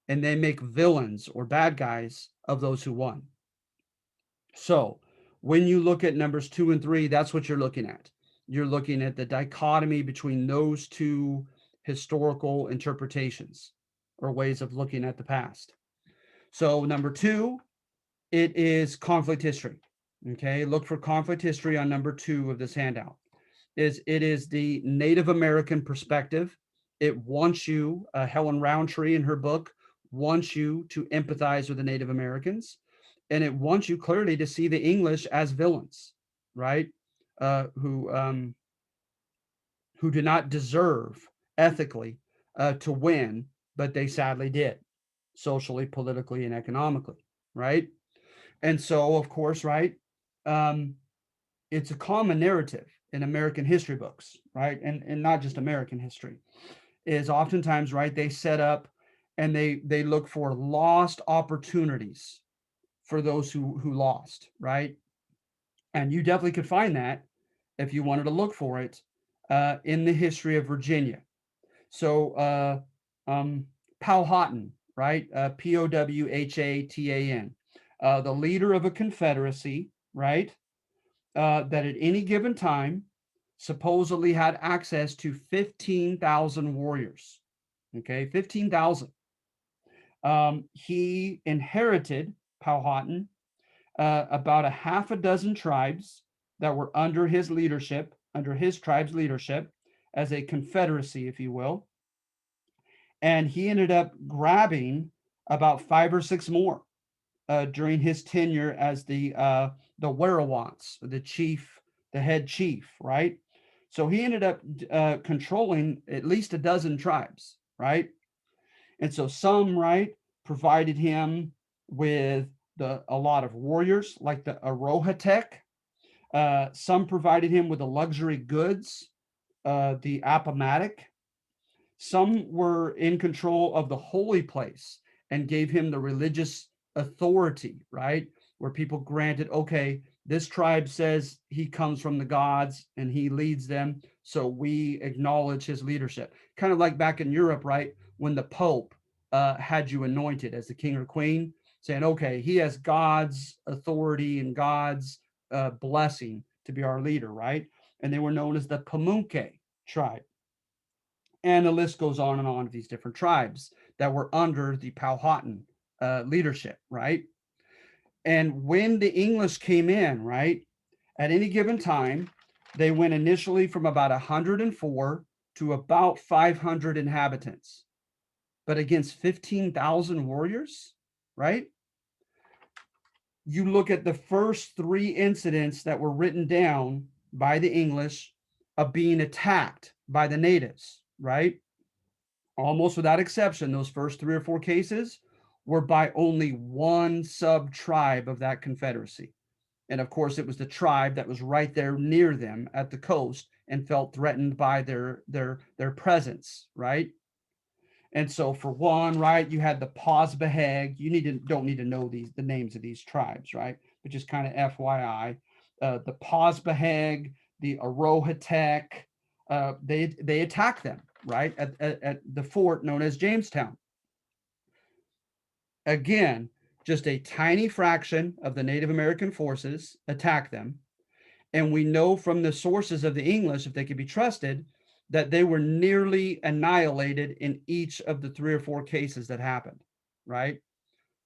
And they make villains or bad guys of those who won. So when you look at numbers 2 and 3, that's what you're looking at. You're looking at the dichotomy between those two historical interpretations or ways of looking at the past. So number 2, it is conflict history. Okay, look for conflict history on number 2 of this handout. It is the Native American perspective. It wants you, Helen Roundtree in her book, wants you to empathize with the Native Americans, and it wants you clearly to see the English as villains, right? Who do not deserve ethically to win, but they sadly did, socially, politically, and economically, right? And so, of course, right, um, it's a common narrative in American history books, right? And not just American history, is oftentimes, right, they set up and they look for lost opportunities for those who lost, right? And you definitely could find that if you wanted to look for it in the history of Virginia. So um, Powhatan, right? Powhatan, the leader of a confederacy, right? That at any given time supposedly had access to 15,000 warriors. Okay, 15,000. He inherited Powhatan about a half a dozen tribes that were under his leadership, under his tribe's leadership, as a confederacy, if you will. And he ended up grabbing about 5 or 6 more during his tenure as the Werewants, the chief, the head chief, right? So he ended up controlling at least a dozen tribes, right? And so some, right, provided him with a lot of warriors, like the Arohatech. Some provided him with the luxury goods, the Appomattox. Some were in control of the holy place and gave him the religious authority, right? Where people granted, okay, this tribe says he comes from the gods and he leads them, so we acknowledge his leadership. Kind of like back in Europe, right? When the Pope had you anointed as the king or queen, saying, okay, he has God's authority and God's blessing to be our leader, right? And they were known as the Pamunkey tribe. And the list goes on and on of these different tribes that were under the Powhatan leadership, right? And when the English came in, right, at any given time, they went initially from about 104 to about 500 inhabitants, but against 15,000 warriors, right? You look at the first 3 incidents that were written down by the English of being attacked by the natives, right? Almost without exception, those first 3 or 4 cases were by only one sub tribe of that confederacy. And of course, it was the tribe that was right there near them at the coast and felt threatened by their presence, right? And so for one, right, you had the Posbeheg. Don't need to know the names of these tribes, right? But just kind of FYI, the Posbeheg, the Arohatech, they attacked them, right, at the fort known as Jamestown. Again, just a tiny fraction of the Native American forces attacked them. And we know from the sources of the English, if they could be trusted, that they were nearly annihilated in each of the 3 or 4 cases that happened, right?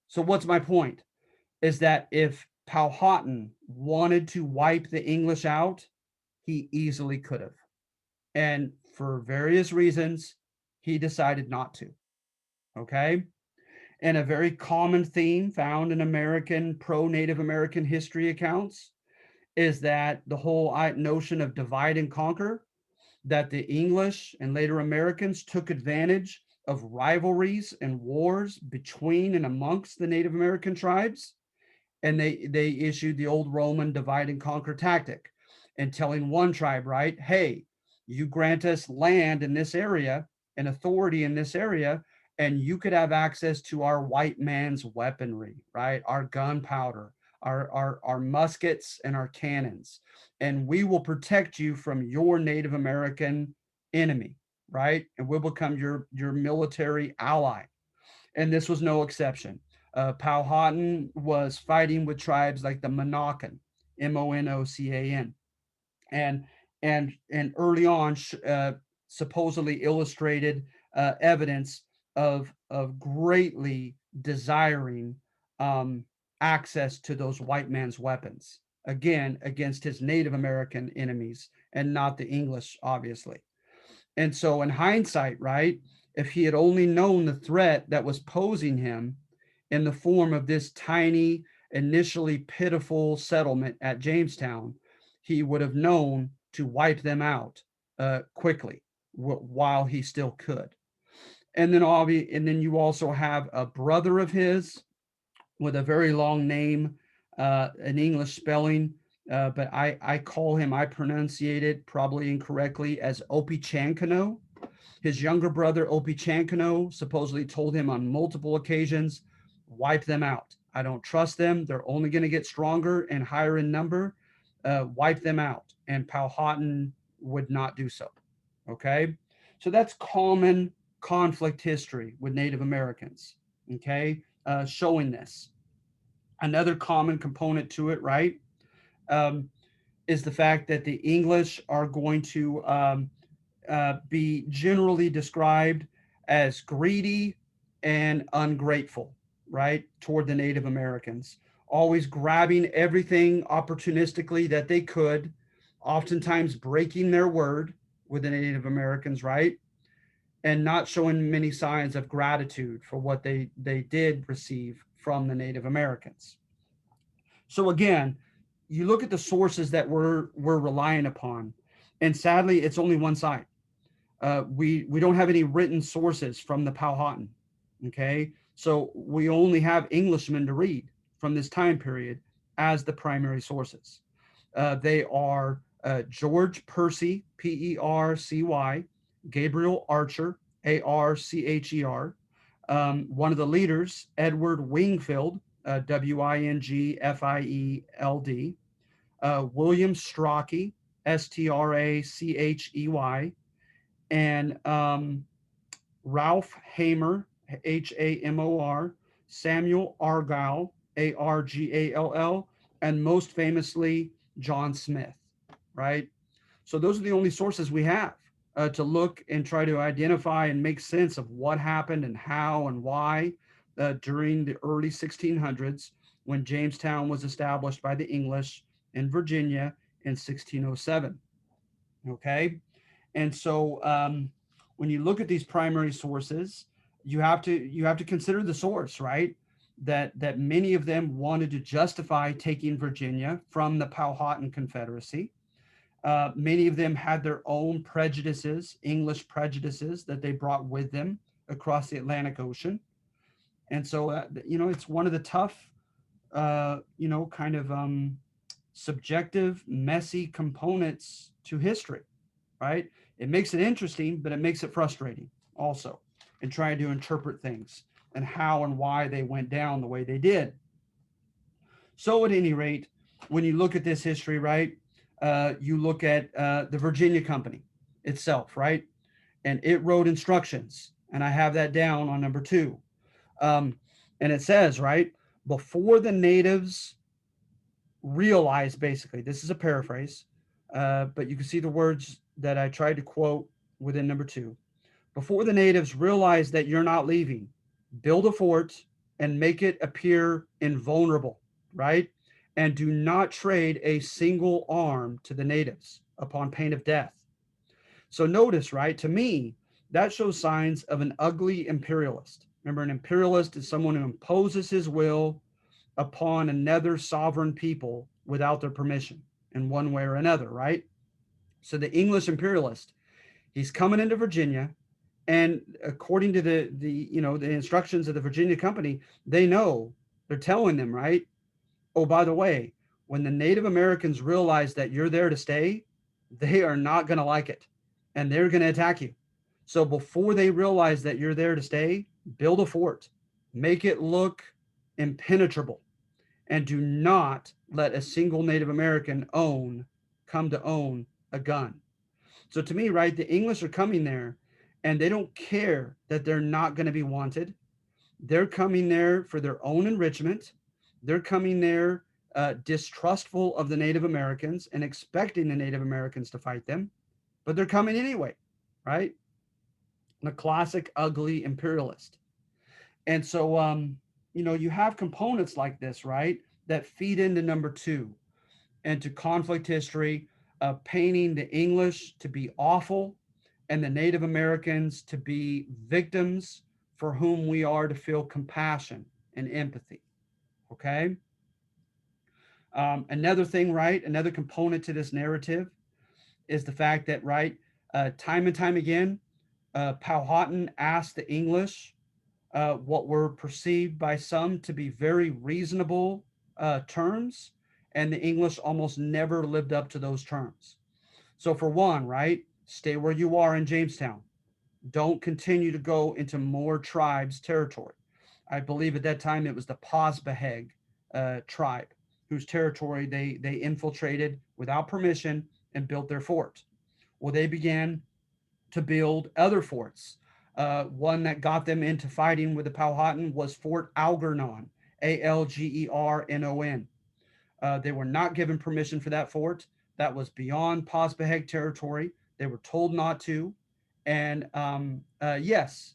So what's my point? Is that if Powhatan wanted to wipe the English out, he easily could have. And for various reasons, he decided not to, okay? And a very common theme found in American pro-Native American history accounts is that the whole notion of divide and conquer, that the English and later Americans took advantage of rivalries and wars between and amongst the Native American tribes. And they issued the old Roman divide and conquer tactic and telling one tribe, right, hey, you grant us land in this area and authority in this area, and you could have access to our white man's weaponry, right? Our gunpowder, our muskets and our cannons, and we will protect you from your Native American enemy, right? And we'll become your military ally. And this was no exception. Powhatan was fighting with tribes like the Monocan, Monocan, and and early on supposedly illustrated evidence of greatly desiring access to those white man's weapons, again against his Native American enemies and not the English, obviously. And so in hindsight, right, if he had only known the threat that was posing him in the form of this tiny, initially pitiful settlement at Jamestown, he would have known to wipe them out quickly while he still could. And then you also have a brother of his with a very long name, an English spelling, but I call him, I pronunciate it probably incorrectly as Opechancanough. His younger brother, Opechancanough, supposedly told him on multiple occasions, wipe them out. I don't trust them. They're only going to get stronger and higher in number. Wipe them out. And Powhatan would not do so. Okay. So that's common conflict history with Native Americans. Okay. Showing this. Another common component to it, right, is the fact that the English are going to be generally described as greedy and ungrateful, right, toward the Native Americans, always grabbing everything opportunistically that they could, oftentimes breaking their word with the Native Americans, right? and not showing many signs of gratitude for what they did receive from the Native Americans. So again, you look at the sources that we're relying upon, and sadly, it's only one side. We don't have any written sources from the Powhatan. Okay, so we only have Englishmen to read from this time period as the primary sources. They are George Percy, Percy, Gabriel Archer, Archer, one of the leaders, Edward Wingfield, Wingfield, William Strachey, Strachey, and Ralph Hamer, Hamor, Samuel Argall, Argall, and most famously, John Smith, right? So those are the only sources we have to look and try to identify and make sense of what happened and how and why during the early 1600s when Jamestown was established by the English in Virginia in 1607. Okay, and so when you look at these primary sources, you have to consider the source, right? That many of them wanted to justify taking Virginia from the Powhatan Confederacy. Many of them had their own prejudices, English prejudices that they brought with them across the Atlantic Ocean. And so, it's one of the tough, kind of subjective, messy components to history, right? It makes it interesting, but it makes it frustrating also in trying to interpret things and how and why they went down the way they did. So, at any rate, when you look at this history, right, you look at the Virginia Company itself, right? And it wrote instructions. And I have that down on number 2. And it says, right, before the natives realized, basically, this is a paraphrase, but you can see the words that I tried to quote within number 2. Before the natives realize that you're not leaving, build a fort and make it appear invulnerable, right? And do not trade a single arm to the natives upon pain of death. So notice, right, to me, that shows signs of an ugly imperialist. Remember, an imperialist is someone who imposes his will upon another sovereign people without their permission in one way or another, right? So the English imperialist, he's coming into Virginia, and according to the instructions of the Virginia Company, they know, they're telling them, right? Oh, by the way, when the Native Americans realize that you're there to stay, they are not going to like it and they're going to attack you. So before they realize that you're there to stay, build a fort, make it look impenetrable, and do not let a single Native American come to own a gun. So to me, right, the English are coming there and they don't care that they're not going to be wanted. They're coming there for their own enrichment. They're coming there distrustful of the Native Americans and expecting the Native Americans to fight them, but they're coming anyway, right? The classic ugly imperialist. And so, you have components like this, right, that feed into number 2 and to conflict history, painting the English to be awful and the Native Americans to be victims for whom we are to feel compassion and empathy. Okay. Another thing, right? Another component to this narrative is the fact that, right, time and time again, Powhatan asked the English what were perceived by some to be very reasonable terms, and the English almost never lived up to those terms. So, for one, right, stay where you are in Jamestown. Don't continue to go into more tribes' territory. I believe at that time it was the Posbeheg tribe whose territory they infiltrated without permission and built their fort. Well, they began to build other forts. One that got them into fighting with the Powhatan was Fort Algernon, Algernon. They were not given permission for that fort. That was beyond Posbeheg territory. They were told not to. And yes,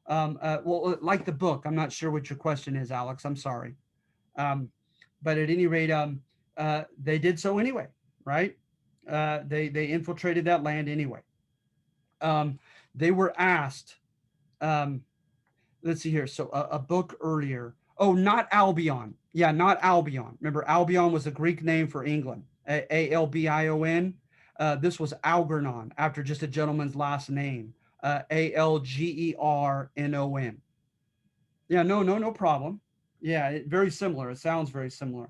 well, like the book, I'm not sure what your question is, Alex. I'm sorry. But at any rate, they did so anyway, right? They infiltrated that land anyway. they were asked, um, let's see here. So a book earlier. Oh, not Albion. Yeah, not Albion. Remember, Albion was a Greek name for England. Albion. This was Algernon, after just a gentleman's last name. Algernon. Yeah, no problem. Yeah, very similar. It sounds very similar.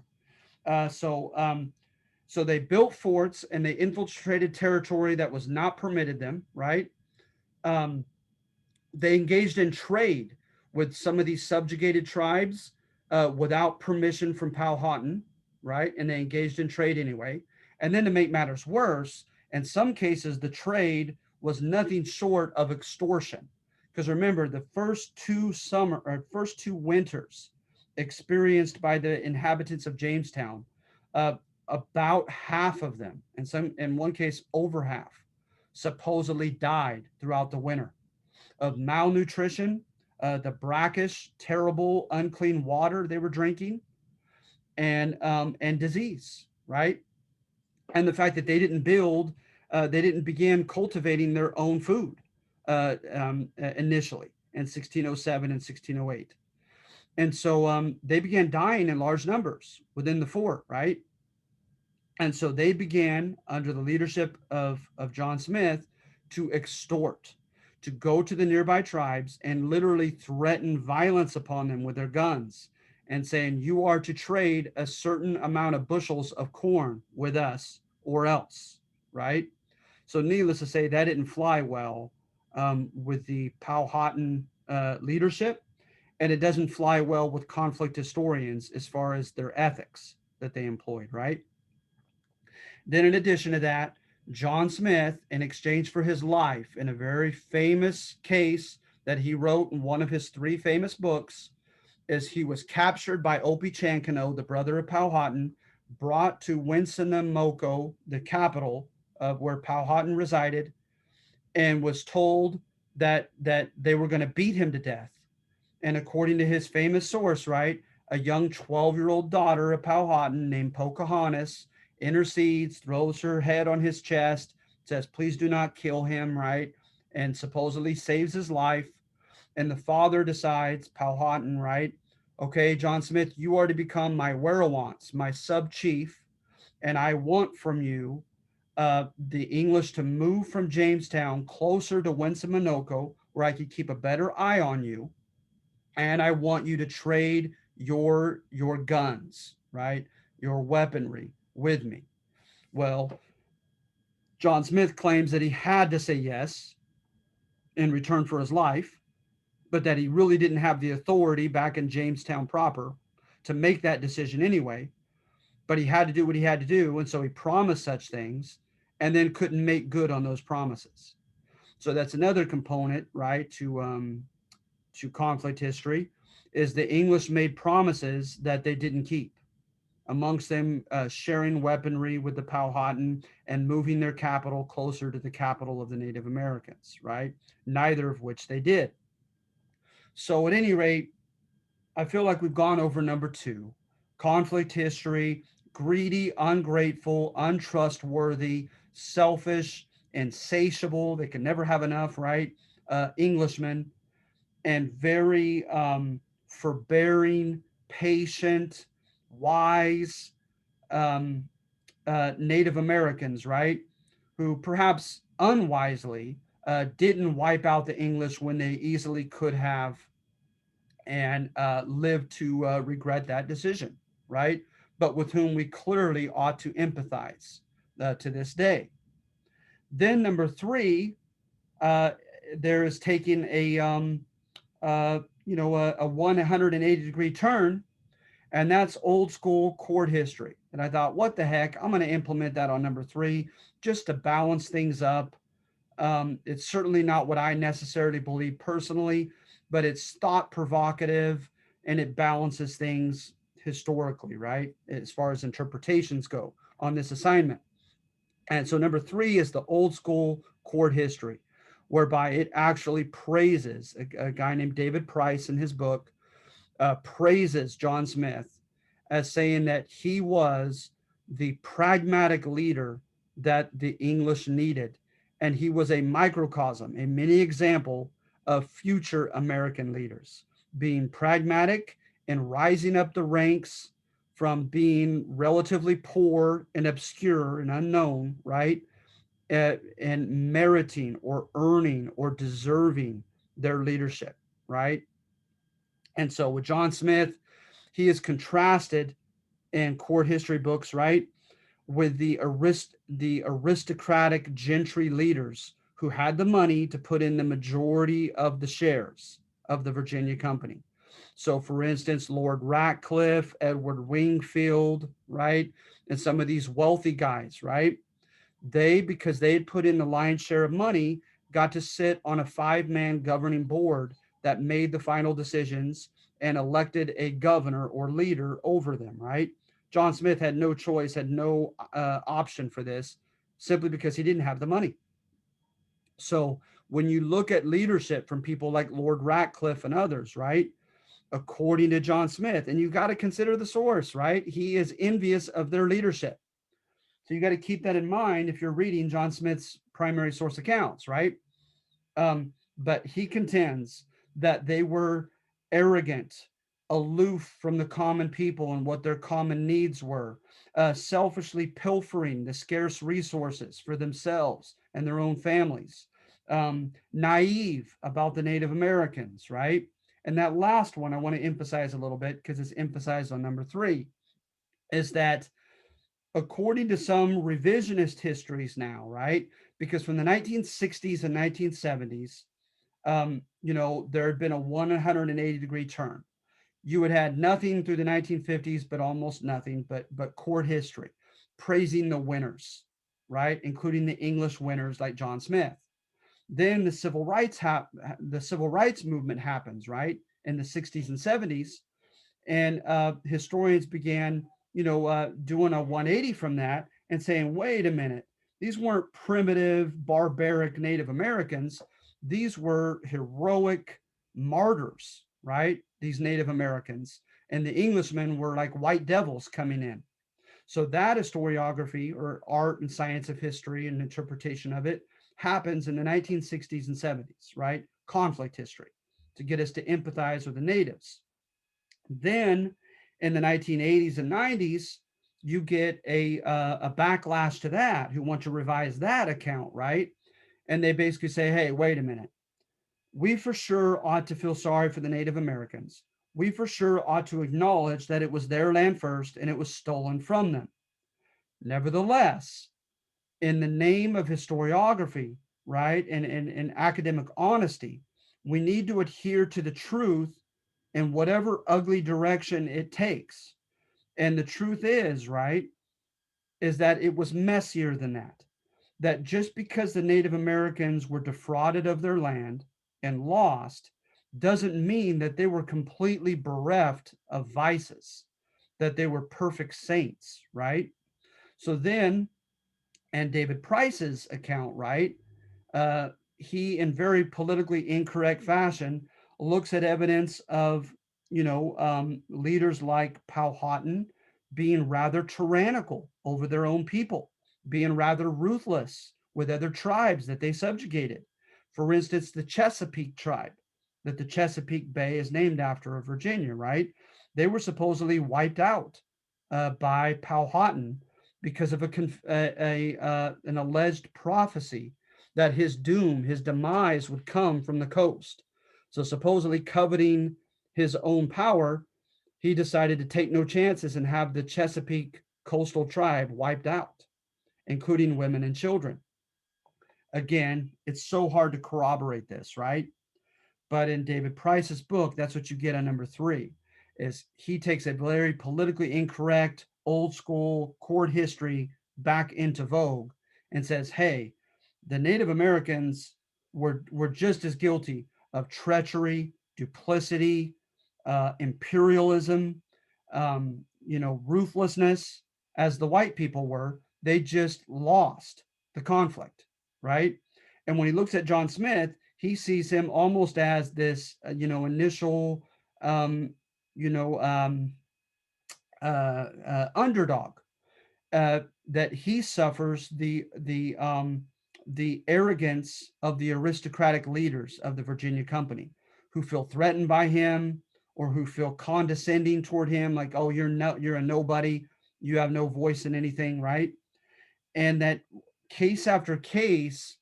So they built forts and they infiltrated territory that was not permitted them. Right. Um, they engaged in trade with some of these subjugated tribes without permission from Powhatan, right? And they engaged in trade anyway. And then to make matters worse, in some cases, the trade was nothing short of extortion. Because remember, the first two winters experienced by the inhabitants of Jamestown, uh, about half of them, and some in one case over half, supposedly died throughout the winter of malnutrition, the brackish, terrible, unclean water they were drinking, and disease, right? And the fact that they didn't begin cultivating their own food initially in 1607 and 1608. And so they began dying in large numbers within the fort, right? And so they began, under the leadership of John Smith, to extort, to go to the nearby tribes and literally threaten violence upon them with their guns and saying, you are to trade a certain amount of bushels of corn with us or else, right? So, needless to say, that didn't fly well with the Powhatan leadership, and it doesn't fly well with conflict historians as far as their ethics that they employed, right? Then, in addition to that, John Smith, in exchange for his life, in a very famous case that he wrote in one of his three famous books, is he was captured by Opie Chancano, the brother of Powhatan, brought to Winsonamoko, the capital of where Powhatan resided, and was told that they were going to beat him to death. And according to his famous source, right, a young 12-year-old daughter of Powhatan named Pocahontas intercedes, throws her head on his chest, says, please do not kill him, right? And supposedly saves his life. And the father decides, Powhatan, right? Okay, John Smith, you are to become my werewants, my sub chief, and I want from you the English to move from Jamestown closer to Winsonamoko, where I could keep a better eye on you, and I want you to trade your guns, right? Your weaponry with me. Well, John Smith claims that he had to say yes in return for his life, but that he really didn't have the authority back in Jamestown proper to make that decision anyway. But he had to do what he had to do, and so he promised such things and then couldn't make good on those promises. So that's another component, right, to conflict history, is the English made promises that they didn't keep. Amongst them, sharing weaponry with the Powhatan and moving their capital closer to the capital of the Native Americans, right? Neither of which they did. So, at any rate, I feel like we've gone over number two: conflict history, greedy, ungrateful, untrustworthy, selfish, insatiable. They can never have enough, right? Englishmen, and very forbearing, patient, wise um, Native Americans, right? Who perhaps unwisely didn't wipe out the English when they easily could have, and lived to regret that decision, right? But with whom we clearly ought to empathize to this day. Then number three, uh, there is taking a 180-degree turn, and that's old school court history. And I thought, what the heck? I'm going to implement that on number three just to balance things up. It's certainly not what I necessarily believe personally, but it's thought provocative and it balances things historically, right? As far as interpretations go on this assignment. And so number three is the old school court history, whereby it actually praises a guy named David Price in his book, praises John Smith as saying that he was the pragmatic leader that the English needed, and he was a microcosm, a mini example of future American leaders being pragmatic and rising up the ranks from being relatively poor and obscure and unknown, right? And meriting or earning or deserving their leadership, right? And so with John Smith, he is contrasted in court history books, right, with the aristocratic gentry leaders who had the money to put in the majority of the shares of the Virginia Company. So, for instance, Lord Ratcliffe, Edward Wingfield, right, and some of these wealthy guys, right, they, because they had put in the lion's share of money, got to sit on a 5-man governing board that made the final decisions and elected a governor or leader over them, right? John Smith had no choice, had no option for this, simply because he didn't have the money. So when you look at leadership from people like Lord Ratcliffe and others, right? According to John Smith, and you got to consider the source, right? He is envious of their leadership. So you got to keep that in mind if you're reading John Smith's primary source accounts, right? But he contends that they were arrogant, aloof from the common people and what their common needs were, selfishly pilfering the scarce resources for themselves and their own families, naive about the Native Americans, right? And that last one I want to emphasize a little bit because it's emphasized on number 3, is that according to some revisionist histories now, right? Because from the 1960s and 1970s, there had been a 180-degree turn. You had had nothing through the 1950s, but almost nothing, but court history, praising the winners, right, including the English winners like John Smith. Then the civil rights movement happens, right, in the 60s and 70s, and historians began, doing a 180 from that and saying, wait a minute, these weren't primitive, barbaric Native Americans. These were heroic martyrs, right? These Native Americans. And the Englishmen were like white devils coming in. So that historiography, or art and science of history and interpretation of it, happens in the 1960s and 70s, right? Conflict history, to get us to empathize with the natives. Then in the 1980s and 90s, you get a backlash to that, who want to revise that account, right? And they basically say, hey, wait a minute. We for sure ought to feel sorry for the Native Americans. We for sure ought to acknowledge that it was their land first and it was stolen from them. Nevertheless, in the name of historiography, right, and academic honesty, we need to adhere to the truth in whatever ugly direction it takes. And the truth is, right, is that it was messier than that. That just because the Native Americans were defrauded of their land and lost doesn't mean that they were completely bereft of vices, that they were perfect saints, right? So then, and David Price's account, right? Uh, he, in very politically incorrect fashion, looks at evidence of, leaders like Powhatan being rather tyrannical over their own people, being rather ruthless with other tribes that they subjugated. For instance, the Chesapeake tribe, that the Chesapeake Bay is named after, of Virginia, right? They were supposedly wiped out by Powhatan because of an alleged prophecy that his doom, his demise, would come from the coast. So, supposedly coveting his own power, he decided to take no chances and have the Chesapeake coastal tribe wiped out, including women and children. Again, it's so hard to corroborate this, right? But in David Price's book, that's what you get on number 3, is he takes a very politically incorrect, old school court history back into vogue and says, hey, the Native Americans were just as guilty of treachery, duplicity, imperialism, ruthlessness as the white people were. They just lost the conflict, right? And when he looks at John Smith, he sees him almost as this, initial, um, you know, um, underdog, that he suffers the the arrogance of the aristocratic leaders of the Virginia Company who feel threatened by him or who feel condescending toward him, like, oh, you're a nobody, you have no voice in anything, right? And that case after case,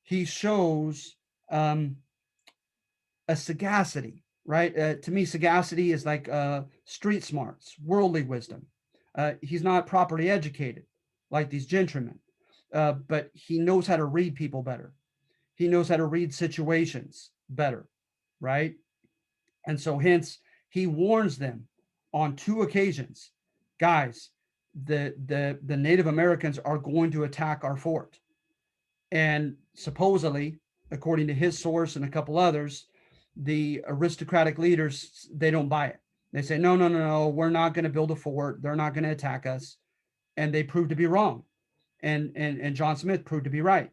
he shows um, a sagacity, right? To me, sagacity is like street smarts, worldly wisdom. He's not properly educated like these gentlemen, but he knows how to read people better. He knows how to read situations better, right? And so, hence, he warns them on two occasions, guys. The Native Americans are going to attack our fort, and supposedly, according to his source and a couple others, the aristocratic leaders, they don't buy it. They say, no, no, no, no, we're not going to build a fort. They're not going to attack us. And they proved to be wrong. And John Smith proved to be right.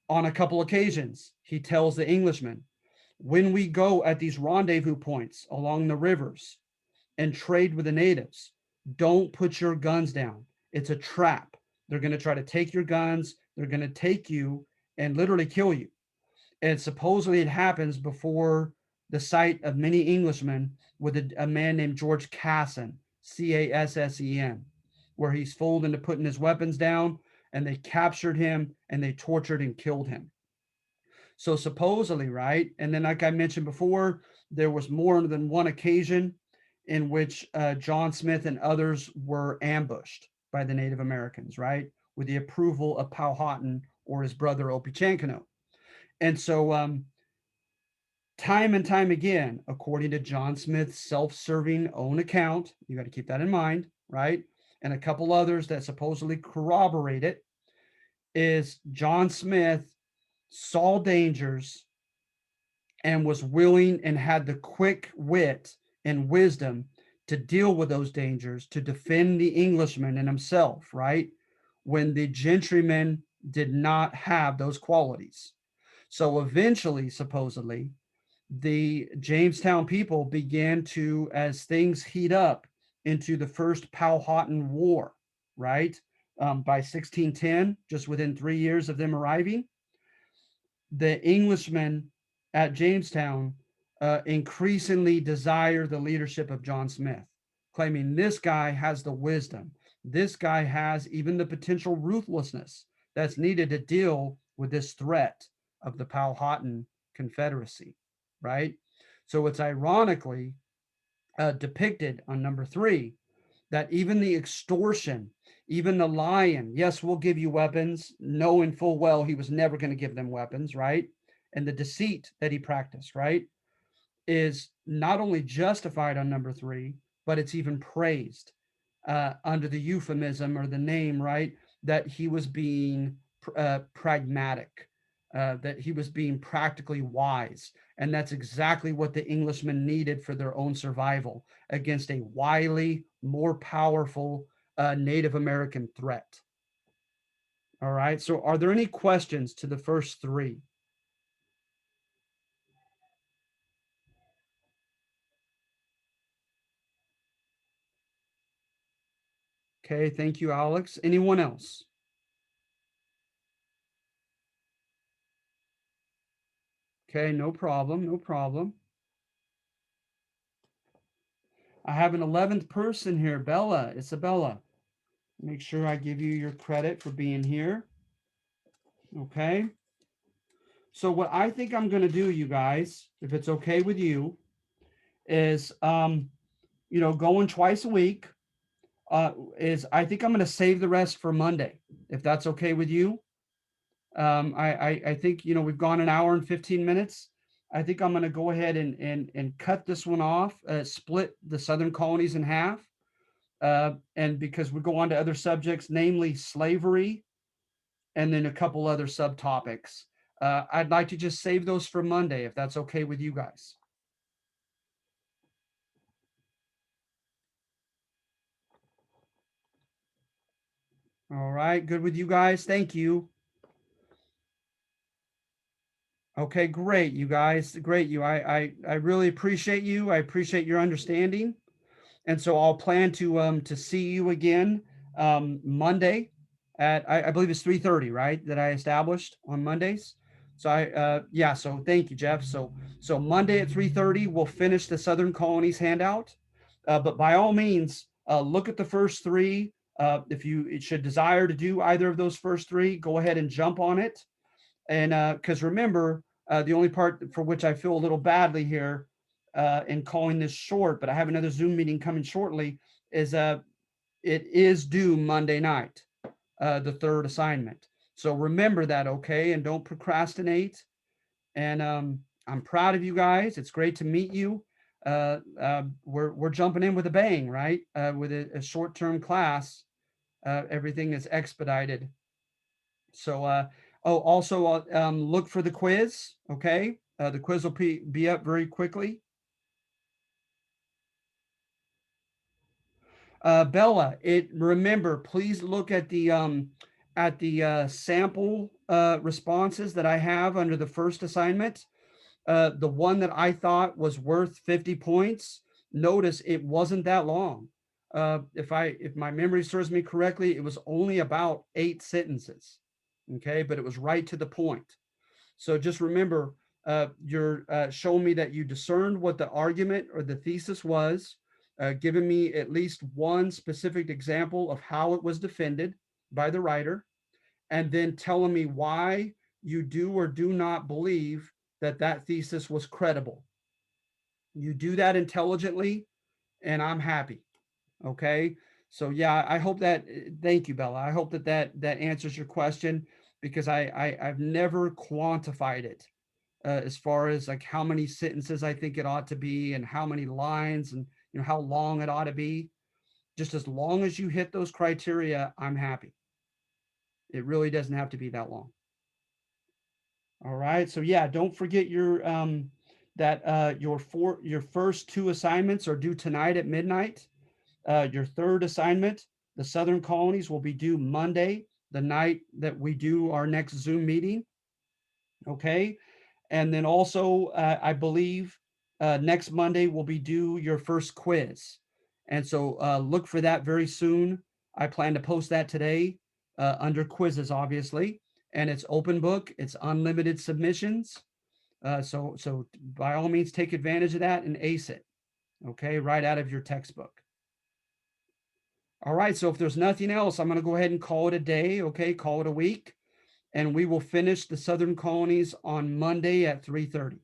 On a couple occasions, he tells the Englishmen, when we go at these rendezvous points along the rivers and trade with the natives, don't put your guns down. It's a trap. They're going to try to take your guns. They're going to take you and literally kill you. And supposedly it happens before the sight of many Englishmen with a man named George Casson, Cassen, where he's fooled into putting his weapons down, and they captured him and they tortured and killed him. So supposedly, right? And then, like I mentioned before, there was more than one occasion in which John Smith and others were ambushed by the Native Americans, right? With the approval of Powhatan or his brother Opechancanough. And so, time and time again, according to John Smith's self-serving own account, you got to keep that in mind, right? And a couple others that supposedly corroborate it, is John Smith saw dangers and was willing and had the quick wit and wisdom to deal with those dangers, to defend the Englishman and himself, right? When the gentrymen did not have those qualities. So eventually, supposedly, the Jamestown people began to, as things heat up into the first Powhatan War, right? By 1610, just within 3 years of them arriving, the Englishmen at Jamestown increasingly desire the leadership of John Smith, claiming this guy has the wisdom. This guy has even the potential ruthlessness that's needed to deal with this threat of the Powhatan Confederacy, right? So it's ironically depicted on number 3 that even the extortion, even the lying, yes, we'll give you weapons, knowing full well he was never going to give them weapons, right? And the deceit that he practiced, right, is not only justified on number 3, but it's even praised under the euphemism or the name, right, that he was being pragmatic, that he was being practically wise. And that's exactly what the Englishmen needed for their own survival against a wily, more powerful Native American threat. All right. So are there any questions to the first 3? Okay. Thank you, Alex. Anyone else? Okay. No problem. No problem. I have an 11th person here, Bella, Isabella. Make sure I give you your credit for being here. Okay. So what I think I'm going to do, you guys, if it's okay with you, is, going twice a week, is I think I'm going to save the rest for Monday, if that's okay with you. I think, we've gone an hour and 15 minutes. I think I'm going to go ahead and cut this one off, split the Southern colonies in half. And because we go on to other subjects, namely slavery, and then a couple other subtopics. I'd like to just save those for Monday, if that's okay with you guys. All right, good with you guys. Thank you. Okay, great, you guys. Great, you. I really appreciate you. I appreciate your understanding. And so I'll plan to see you again Monday at, I believe it's 3:30, right? That I established on Mondays. So yeah, so thank you, Jeff. So Monday at 3:30, we'll finish the Southern Colonies handout. But by all means, look at the first three. If you should desire to do either of those first three, go ahead and jump on it. And because remember, the only part for which I feel a little badly here in calling this short, but I have another Zoom meeting coming shortly, is it is due Monday night, the third assignment. So remember that, okay? And don't procrastinate. And I'm proud of you guys. It's great to meet you. We're jumping in with a bang, right? With a short-term class, everything is expedited. So, oh, also look for the quiz, okay? The quiz will be up very quickly. Bella, remember, please look at the sample responses that I have under the first assignment. The one that I thought was worth 50 points, notice it wasn't that long. If my memory serves me correctly, it was only about 8 sentences. Okay, but it was right to the point. So just remember, you're showing me that you discerned what the argument or the thesis was, giving me at least one specific example of how it was defended by the writer, and then telling me why you do or do not believe that that thesis was credible. You do that intelligently, and I'm happy. Okay. So yeah, I hope that. Thank you, Bella. I hope that answers your question, because I've never quantified it as far as like how many sentences I think it ought to be and how many lines and how long it ought to be. Just as long as you hit those criteria, I'm happy. It really doesn't have to be that long. All right. So yeah, don't forget your your first 2 assignments are due tonight at midnight. Your third assignment, the Southern Colonies, will be due Monday, the night that we do our next Zoom meeting. Okay. And then also, I believe next Monday will be due your first quiz. And so look for that very soon. I plan to post that today under quizzes, obviously. And it's open book, it's unlimited submissions. So by all means, take advantage of that and ace it. Okay, right out of your textbook. All right, so if there's nothing else, I'm going to go ahead and call it a day. Okay, call it a week. And we will finish the Southern Colonies on Monday at 3:30.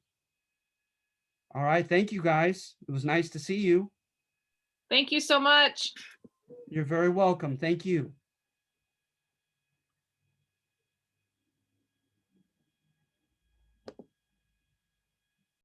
All right. Thank you, guys. It was nice to see you. Thank you so much. You're very welcome. Thank you.